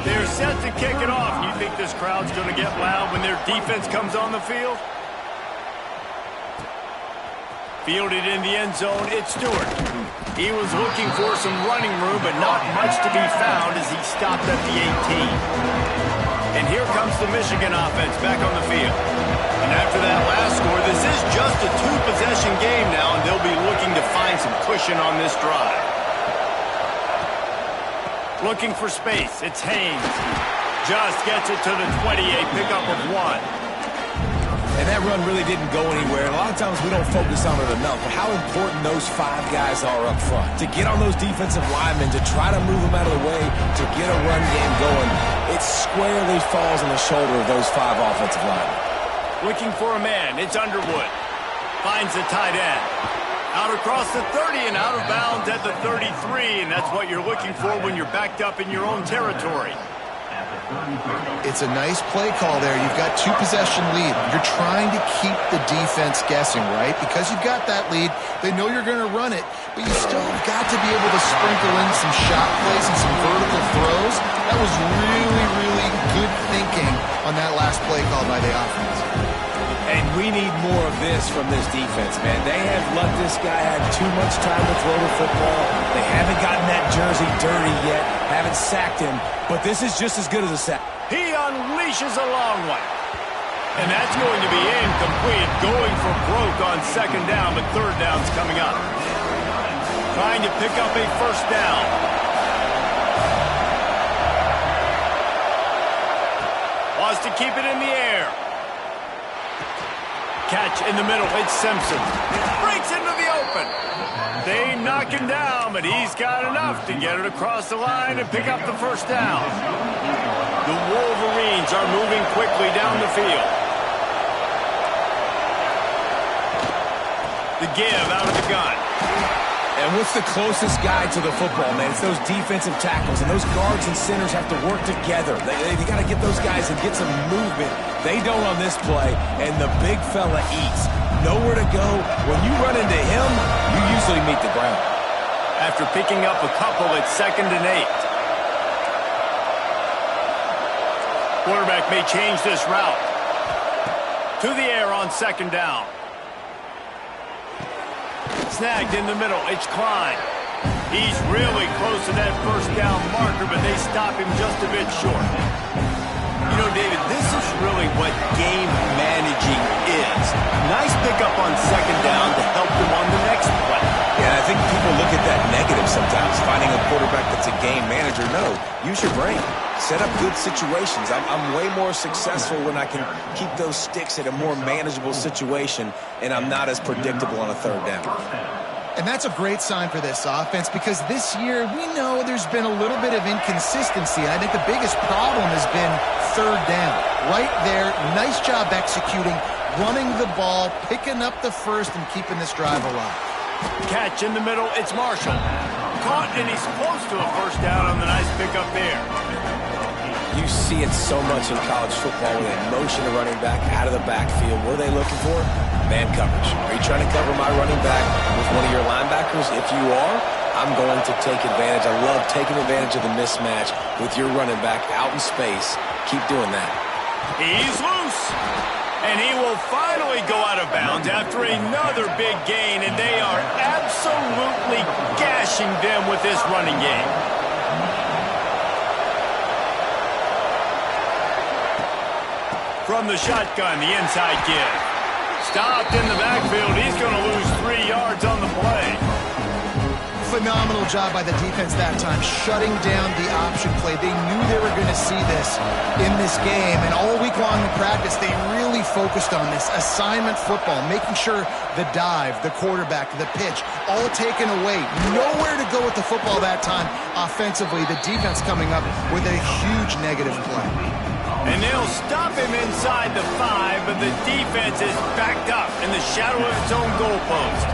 They're set to kick it off. You think this crowd's going to get loud when their defense comes on the field? Fielded in the end zone, it's Stewart. He was looking for some running room, but not much to be found as he stopped at the 18. And here comes the Michigan offense back on the field. And after that last score, this is just a 2-possession game now, and they'll be looking to find some cushion on this drive. Looking for space, it's Haynes. Just gets it to the 28, pickup of 1. And that run really didn't go anywhere. And a lot of times we don't focus on it enough, but how important those 5 guys are up front. To get on those defensive linemen, to try to move them out of the way, to get a run game going, it squarely falls on the shoulder of those 5 offensive linemen. Looking for a man, it's Underwood. Finds the tight end. Out across the 30 and out of bounds at the 33, and that's what you're looking for when you're backed up in your own territory. It's a nice play call there. You've got 2-possession lead. You're trying to keep the defense guessing, right? Because you've got that lead, they know you're going to run it, but you still have got to be able to sprinkle in some shot plays and some vertical throws. That was really, really good thinking on that last play call by the offense. And we need more of this from this defense, man. They have let this guy have too much time to throw the football. They haven't gotten that jersey dirty yet, haven't sacked him, but this is just as good as a sack. He unleashes a long one. And that's going to be incomplete. Going for broke on 2nd down, but 3rd down's coming up. Trying to pick up a 1st down. Lost to keep it in the air. Catch in the middle. It's Simpson. Breaks into the open. They knock him down, but he's got enough to get it across the line and pick up the first down. The Wolverines are moving quickly down the field. The give out of the gun. And what's the closest guy to the football, man? It's those defensive tackles, and those guards and centers have to work together. They got to get those guys and get some movement. They don't on this play, and the big fella eats. Nowhere to go. When you run into him, you usually meet the ground. After picking up a couple, it's 2nd and 8. Quarterback may change this route. To the air on 2nd down. Snagged in the middle. It's Klein. He's really close to that first down marker, but they stop him just a bit short. You know, David, this is really what game managing is. Nice pickup on 2nd down to help them on the next play. Yeah, I think people look at that negative sometimes, finding a quarterback that's a game manager. No, use your brain. Set up good situations. I'm way more successful when I can keep those sticks at a more manageable situation, and I'm not as predictable on a 3rd down. And that's a great sign for this offense because this year we know there's been a little bit of inconsistency. And I think the biggest problem has been 3rd down. Right there, nice job executing, running the ball, picking up the first, and keeping this drive alive. Catch in the middle, it's Marshall. Caught, and he's close to a first down on the nice pickup there. You see it so much in college football with a motion of running back out of the backfield. What are they looking for? Man coverage. Are you trying to cover my running back with one of your linebackers? If you are, I'm going to take advantage. I love taking advantage of the mismatch with your running back out in space. Keep doing that. He's loose. And he will finally go out of bounds after another big gain, and they are absolutely gashing them with this running game. From the shotgun, the inside give. Stopped in the backfield. He's going to lose 3 yards on the play. Phenomenal job by the defense that time, shutting down the option play. They knew they were going to see this in this game, and all week long in practice, they really focused on this assignment football, making sure the dive, the quarterback, the pitch, all taken away. Nowhere to go with the football that time offensively. The defense coming up with a huge negative play. And they'll stop him inside the 5, but the defense is backed up in the shadow of its own goalpost.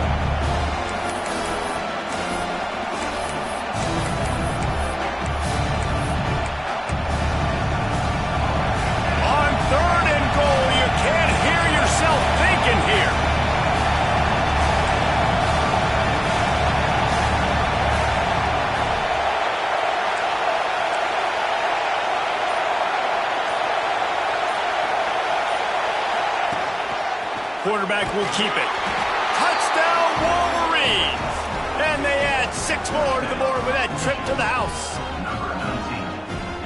On 3rd and goal, you can't hear yourself thinking here. Quarterback will keep it. Touchdown, Wolverines! And they add 6 more to the board with that trip to the house.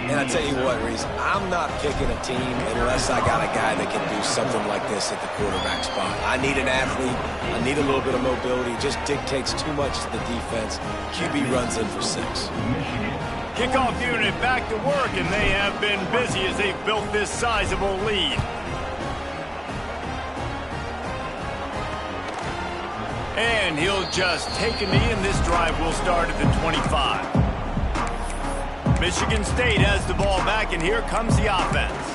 And I tell you what, Reese, I'm not picking a team unless I got a guy that can do something like this at the quarterback spot. I need an athlete. I need a little bit of mobility. It just dictates too much to the defense. QB runs in for 6. Kickoff unit back to work, and they have been busy as they've built this sizable lead. And he'll just take a knee, and this drive will start at the 25. Michigan State has the ball back, and here comes the offense.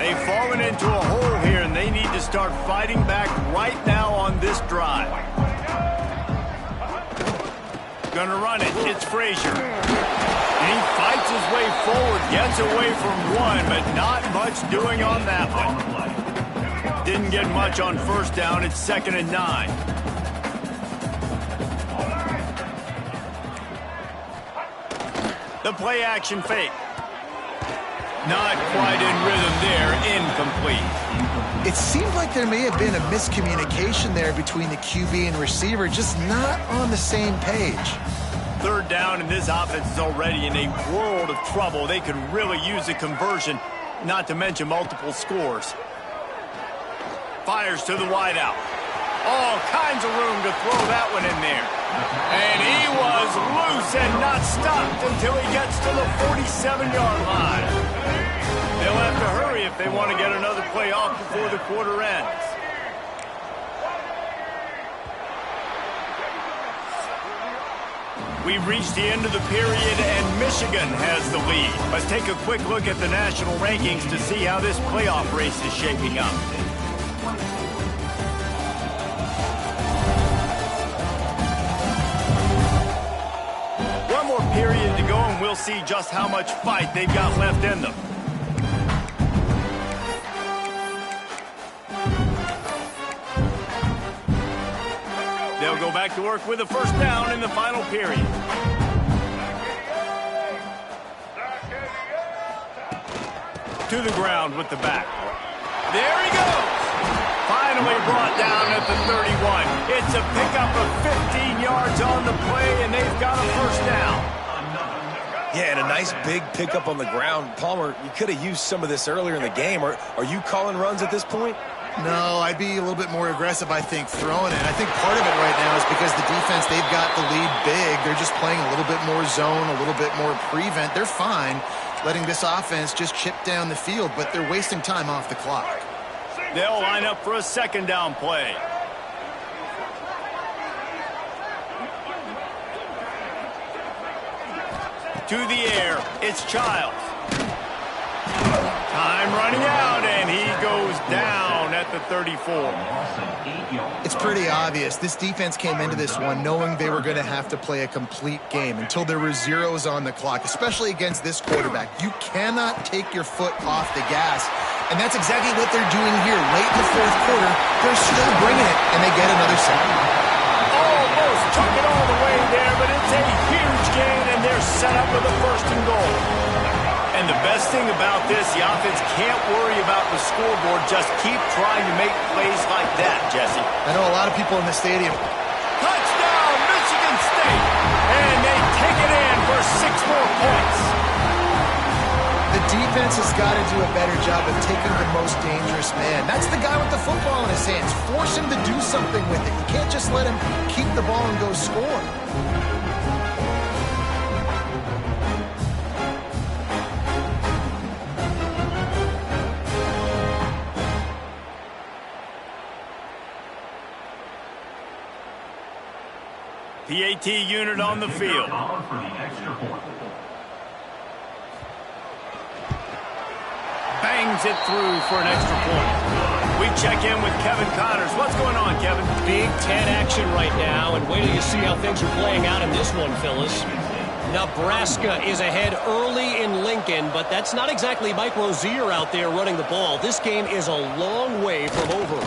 They've fallen into a hole here, and they need to start fighting back right now on this drive. Gonna run it. It's Frazier. And he fights his way forward, gets away from one, but not much doing on that one. Didn't get much on first down. It's 2nd and 9. The play action fake. Not quite in rhythm there. Incomplete. It seemed like there may have been a miscommunication there between the QB and receiver, just not on the same page. 3rd down, and this offense is already in a world of trouble. They could really use a conversion, not to mention multiple scores. Fires to the wideout. All kinds of room to throw that one in there. And he was loose and not stopped until he gets to the 47-yard line. They'll have to hurry if they want to get another play off before the quarter ends. We've reached the end of the period, and Michigan has the lead. Let's take a quick look at the national rankings to see how this playoff race is shaping up. One more period to go, and we'll see just how much fight they've got left in them. They'll go back to work with a first down in the final period. To the ground with the back. There he goes. Finally brought down at the 31. It's a pickup of 15 yards on the play, and they've got a first down. Yeah, and a nice big pickup on the ground. Palmer, you could have used some of this earlier in the game. Are you calling runs at this point? No, I'd be a little bit more aggressive, I think, throwing it. I think part of it right now is because the defense, they've got the lead big. They're just playing a little bit more zone, a little bit more prevent. They're fine letting this offense just chip down the field, but they're wasting time off the clock. They'll line up for a second down play. To the air, it's Childs. Time running out, and he goes down at the 34. It's pretty obvious. This defense came into this one knowing they were going to have to play a complete game until there were zeros on the clock, especially against this quarterback. You cannot take your foot off the gas, and that's exactly what they're doing here. Late in the fourth quarter, they're still bringing it, and they get another sack. Almost took it all the way there, but it's a huge gain, and they're set up with a first and goal. And the best thing about this, the offense can't worry about the scoreboard. Just keep trying to make plays like that, Jesse. I know a lot of people in the stadium. Touchdown, Michigan State! And they take it in for 6 more points. The defense has got to do a better job of taking the most dangerous man. That's the guy with the football in his hands. Force him to do something with it. You can't just let him keep the ball and go score. PAT unit on the field. Bangs it through for an extra point. We check in with Kevin Connors. What's going on, Kevin? Big Ten action right now, and wait till you see how things are playing out in this one, Phyllis. Nebraska is ahead early in Lincoln, but that's not exactly Mike Rozier out there running the ball. This game is a long way from over.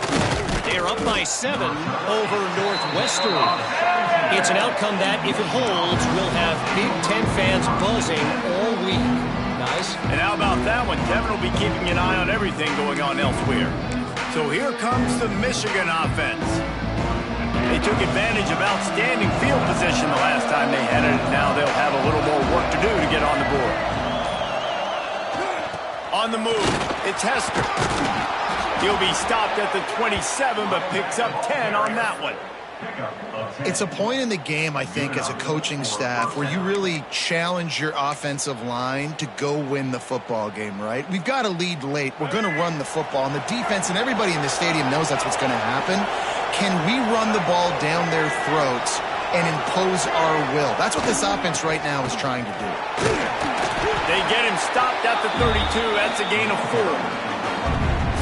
They're up by 7 over Northwestern. It's an outcome that, if it holds, will have Big Ten fans buzzing all week. Guys? And how about that one? Kevin will be keeping an eye on everything going on elsewhere. So here comes the Michigan offense. They took advantage of outstanding field position the last time they had it. Now they'll have a little more work to do to get on the board. On the move, it's Hester. He'll be stopped at the 27, but picks up 10 on that one. It's a point in the game, I think, as a coaching staff where you really challenge your offensive line to go win the football game, right? We've got to lead late. We're going to run the football, and the defense and everybody in the stadium knows that's what's going to happen. Can we run the ball down their throats and impose our will? That's what this offense right now is trying to do. They get him stopped at the 32. That's a gain of 4.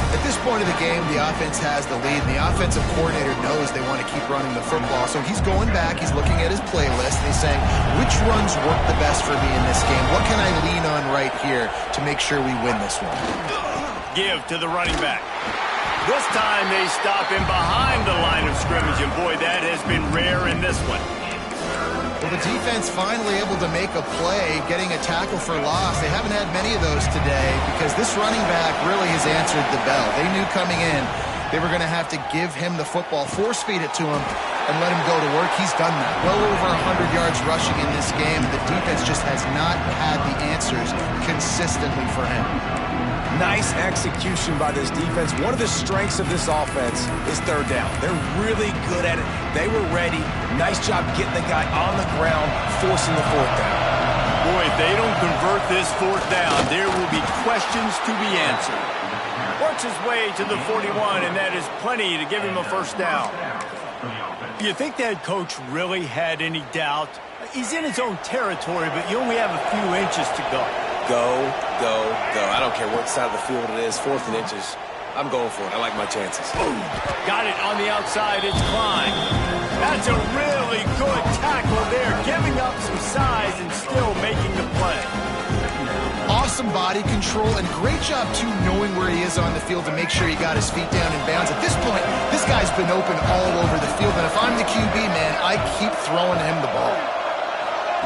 At this point of the game, the offense has the lead, and the offensive coordinator knows they want to keep running the football. So he's going back, he's looking at his playlist, and he's saying, which runs work the best for me in this game? What can I lean on right here to make sure we win this one? Give to the running back. This time they stop him behind the line of scrimmage, and boy, that has been rare in this one. Well, the defense finally able to make a play, getting a tackle for loss. They haven't had many of those today because this running back really has answered the bell. They knew coming in they were going to have to give him the football, force feed it to him, and let him go to work. He's done that. Well over 100 yards rushing in this game. The defense just has not had the answers consistently for him. Nice execution by this defense. One of the strengths of this offense is third down. They're really good at it. They were ready. Nice job getting the guy on the ground, forcing the fourth down. Boy, if they don't convert this fourth down, there will be questions to be answered. Works his way to the 41, and that is plenty to give him a first down. Do you think that coach really had any doubt? He's in his own territory, but you only have a few inches to go. Go, go, go. I don't care what side of the field it is, 4th and inches. I'm going for it. I like my chances. Boom. Got it on the outside. It's Klein. That's a really good tackle there, giving up some size and still making the play. Awesome body control and great job, too, knowing where he is on the field to make sure he got his feet down in bounds. At this point, this guy's been open all over the field, and if I'm the QB, man, I keep throwing him the ball.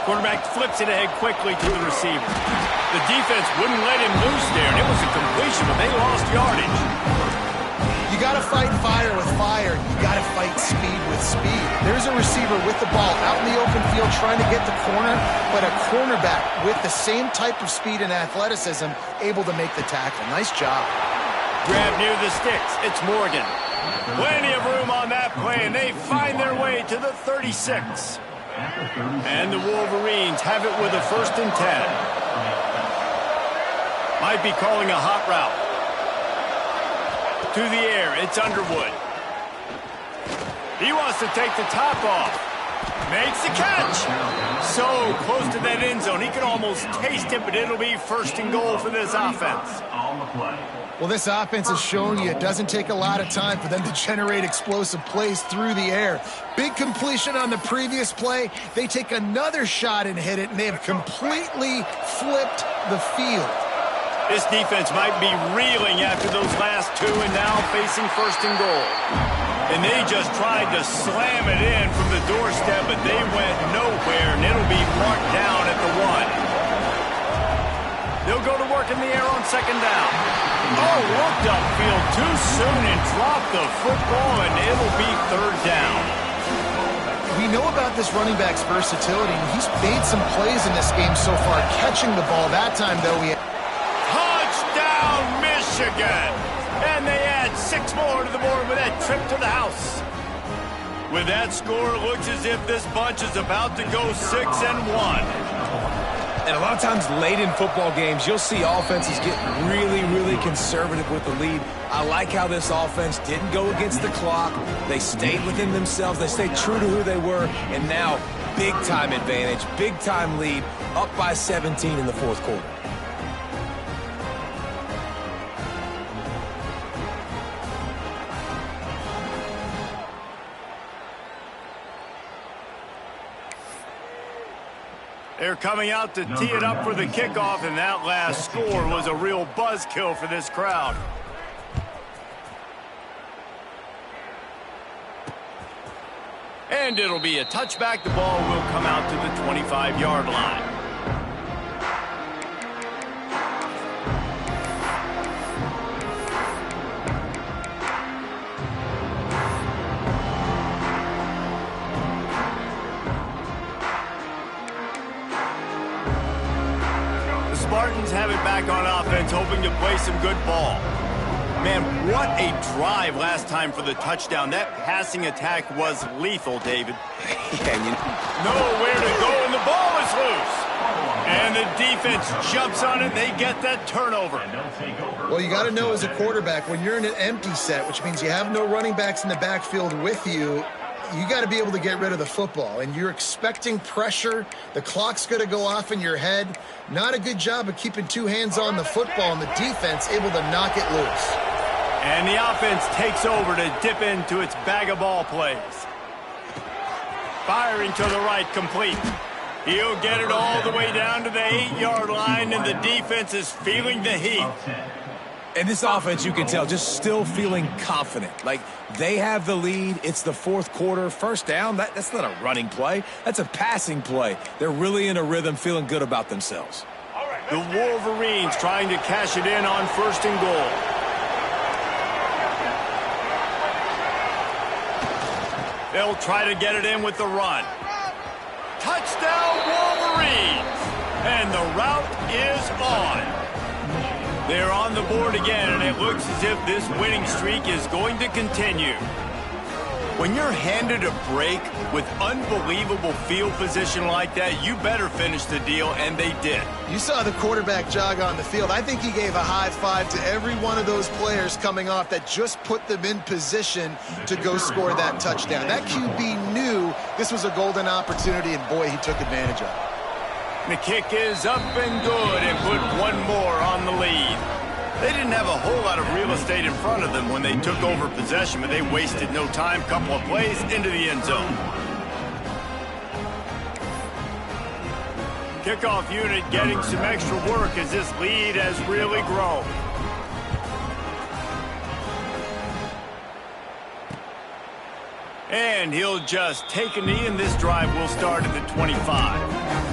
Quarterback flips it ahead quickly to the receiver. The defense wouldn't let him loose there, and it was a completion, but they lost yardage. You got to fight fire with fire. You got to fight speed with speed. There's a receiver with the ball out in the open field trying to get the corner, but a cornerback with the same type of speed and athleticism able to make the tackle. Nice job. Grab near the sticks. It's Morgan. Plenty of room on that play, and they find their way to the 36. And the Wolverines have it with a 1st and 10. Might be calling a hot route. To the air, it's Underwood. He wants to take the top off. Makes the catch. So close to that end zone. He can almost taste it, but it'll be 1st and goal for this offense. Well, this offense has shown you it doesn't take a lot of time for them to generate explosive plays through the air. Big completion on the previous play. They take another shot and hit it, and they have completely flipped the field. This defense might be reeling after those last 2 and now facing 1st and goal. And they just tried to slam it in from the doorstep, but they went nowhere, and it'll be marked down at the 1. They'll go to work in the air on 2nd down. Oh, looked upfield too soon and dropped the football, and it'll be 3rd down. We know about this running back's versatility, and he's made some plays in this game so far, catching the ball. That time, though, Touchdown, Michigan! And they add 6 more to the board with that trip to the house. With that score, it looks as if this bunch is about to go 6 and 1. And a lot of times late in football games, you'll see offenses get really, really conservative with the lead. I like how this offense didn't go against the clock. They stayed within themselves. They stayed true to who they were. And now, big-time advantage, big-time lead, up by 17 in the 4th quarter. They're coming out to tee it up for the kickoff, and that last score was a real buzzkill for this crowd. And it'll be a touchback. The ball will come out to the 25-yard line. Spartans have it back on offense, hoping to play some good ball. Man, what a drive last time for the touchdown. That passing attack was lethal, David. Nowhere to go, and the ball is loose. And the defense jumps on it. They get that turnover. Well, you got to know as a quarterback, when you're in an empty set, which means you have no running backs in the backfield with you, you got to be able to get rid of the football, and you're expecting pressure. The clock's going to go off in your head. Not a good job of keeping 2 hands on the football, and the defense able to knock it loose. And the offense takes over to dip into its bag of ball plays. Firing to the right, complete. He'll get it all the way down to the 8-yard line, and the defense is feeling the heat. And this offense, you can tell, just still feeling confident. Like, they have the lead. It's the 4th quarter. 1st down, that's not a running play. That's a passing play. They're really in a rhythm, feeling good about themselves. The Wolverines trying to cash it in on 1st and goal. They'll try to get it in with the run. Touchdown, Wolverines! And the route is on. They're on the board again, and it looks as if this winning streak is going to continue. When you're handed a break with unbelievable field position like that, you better finish the deal, and they did. You saw the quarterback jog on the field. I think he gave a high five to every one of those players coming off that just put them in position to go score that touchdown. That QB knew this was a golden opportunity, and boy, he took advantage of it. The kick is up and good, and put one more on the lead. They didn't have a whole lot of real estate in front of them when they took over possession, but they wasted no time. Couple of plays into the end zone. Kickoff unit getting some extra work as this lead has really grown. And he'll just take a knee, and this drive will start at the 25.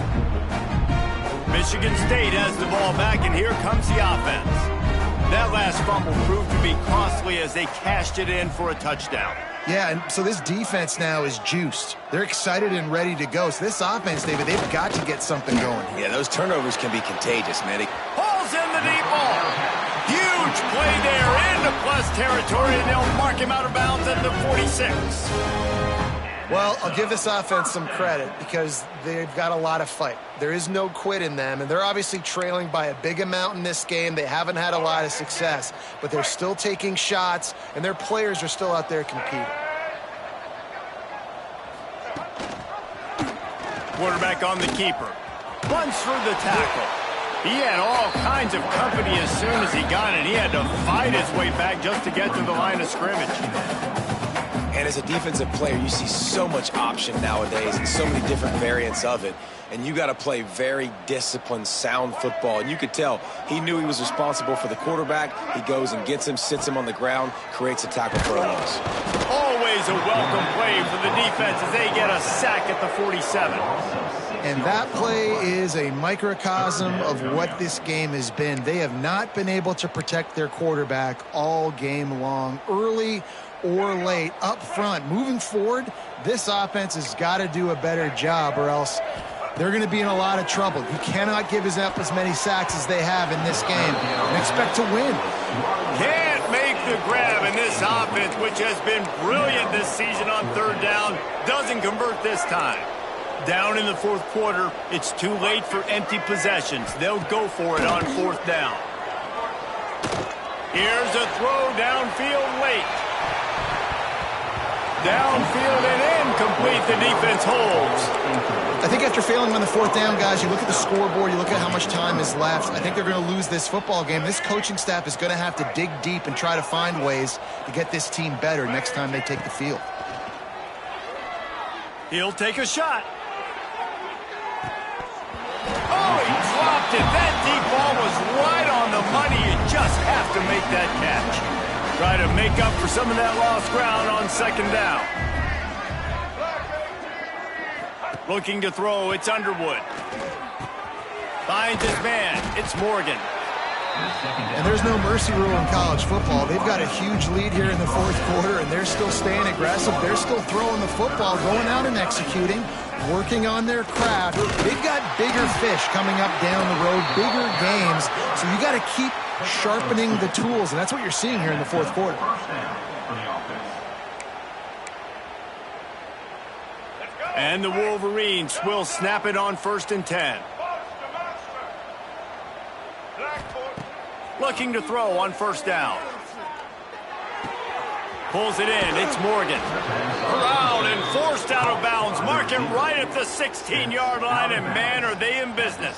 Michigan State has the ball back, and here comes the offense. That last fumble proved to be costly as they cashed it in for a touchdown. Yeah, and so this defense now is juiced. They're excited and ready to go. So this offense, David, they've got to get something going. Yeah, those turnovers can be contagious, man. Pulls in the deep ball. Huge play there into plus territory, and they'll mark him out of bounds at the 46. Well, I'll give this offense some credit because they've got a lot of fight. There is no quit in them, and they're obviously trailing by a big amount in this game. They haven't had a lot of success, but they're still taking shots, and their players are still out there competing. Quarterback on the keeper. Runs through the tackle. He had all kinds of company as soon as he got it. He had to fight his way back just to get to the line of scrimmage. And as a defensive player, you see so much option nowadays and so many different variants of it. And you got to play very disciplined, sound football. And you could tell he knew he was responsible for the quarterback. He goes and gets him, sits him on the ground, creates a tackle for a loss. Always a welcome play for the defense as they get a sack at the 47. And that play is a microcosm of what this game has been. They have not been able to protect their quarterback all game long, early or late, up front. Moving forward, this offense has got to do a better job or else they're going to be in a lot of trouble. You cannot give up as many sacks as they have in this game and expect to win. Can't make the grab, and this offense, which has been brilliant this season on third down, doesn't convert this time. Down in the fourth quarter, it's too late for empty possessions. They'll go for it on fourth down. Here's a throw downfield late. Downfield and incomplete. The defense holds. I think after failing on the fourth down, guys, you look at the scoreboard, you look at how much time is left. I think they're going to lose this football game. This coaching staff is going to have to dig deep and try to find ways to get this team better next time they take the field. He'll take a shot. Oh, he dropped it. That deep ball was right on the money. You just have to make that catch. Try to make up for some of that lost ground on second down. Looking to throw, it's Underwood. Finds his man, it's Morgan. And there's no mercy rule in college football. They've got a huge lead here in the fourth quarter, and they're still staying aggressive. They're still throwing the football, going out and executing, working on their craft. They've got bigger fish coming up down the road, bigger games. So you got to keep sharpening the tools, and that's what you're seeing here in the fourth quarter. And the Wolverines will snap it on 1st and 10. Looking to throw on first down. Pulls it in. It's Morgan. Around and forced out of bounds. Mark it right at the 16-yard line, and man, are they in business.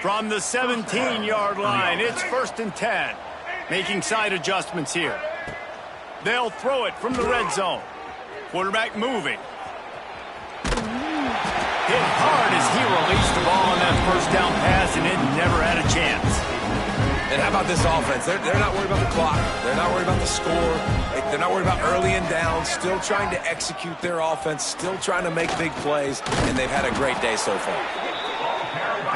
From the 17-yard line, it's 1st and 10. Making side adjustments here. They'll throw it from the red zone. Quarterback moving. Hit hard as he released the ball on that first down pass, and it never had a chance. And how about this offense? They're not worried about the clock. They're not worried about the score. They're not worried about early and down. Still trying to execute their offense. Still trying to make big plays. And they've had a great day so far.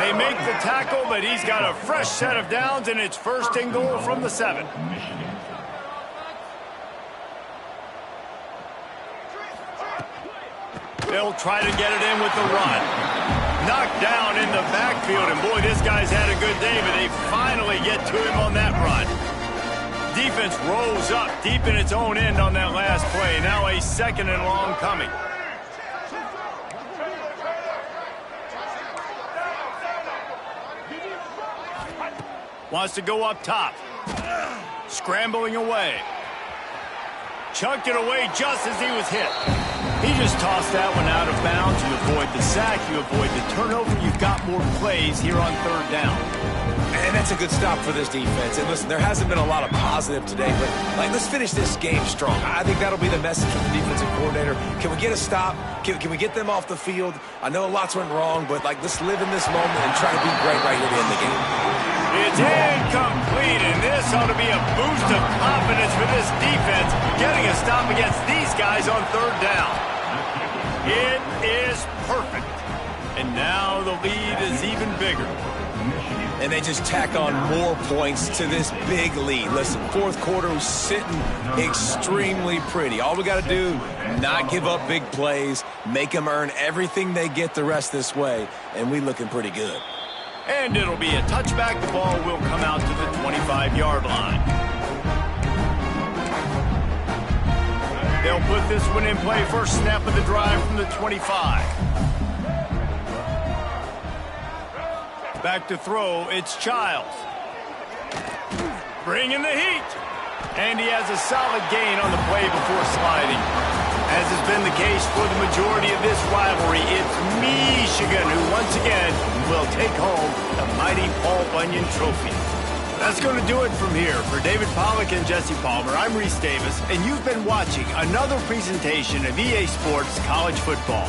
They make the tackle, but he's got a fresh set of downs, and it's 1st and goal from the 7. They'll try to get it in with the run. Knocked down in the backfield, and boy, this guy's had a good day, but they finally get to him on that run. defense rose up deep in its own end on that last play. Now a 2nd and long coming. Wants to go up top. Scrambling away. Chucked it away just as he was hit. He just tossed that one out of bounds. You avoid the sack, you avoid the turnover. You've got more plays here on 3rd down. And that's a good stop for this defense. And listen, there hasn't been a lot of positive today, but let's finish this game strong. I think that'll be the message from the defensive coordinator. Can we get a stop? Can we get them off the field? I know lots went wrong, but let's live in this moment and try to be great right here to end the game. It's incomplete, and this ought to be a boost of confidence for this defense, getting a stop against these guys on 3rd down. It is perfect. And now the lead is even bigger. And they just tack on more points to this big lead. Listen, 4th quarter was sitting extremely pretty. All we got to do, not give up big plays, make them earn everything they get the rest this way, and we looking pretty good. And it'll be a touchback. The ball will come out to the 25-yard line. They'll put this one in play. First snap of the drive from the 25. Back to throw, it's Childs. Bringing the heat. And he has a solid gain on the play before sliding. As has been the case for the majority of this rivalry, it's Michigan who once again will take home the mighty Paul Bunyan Trophy. That's going to do it from here. For David Pollack and Jesse Palmer, I'm Reese Davis, and you've been watching another presentation of EA Sports College Football.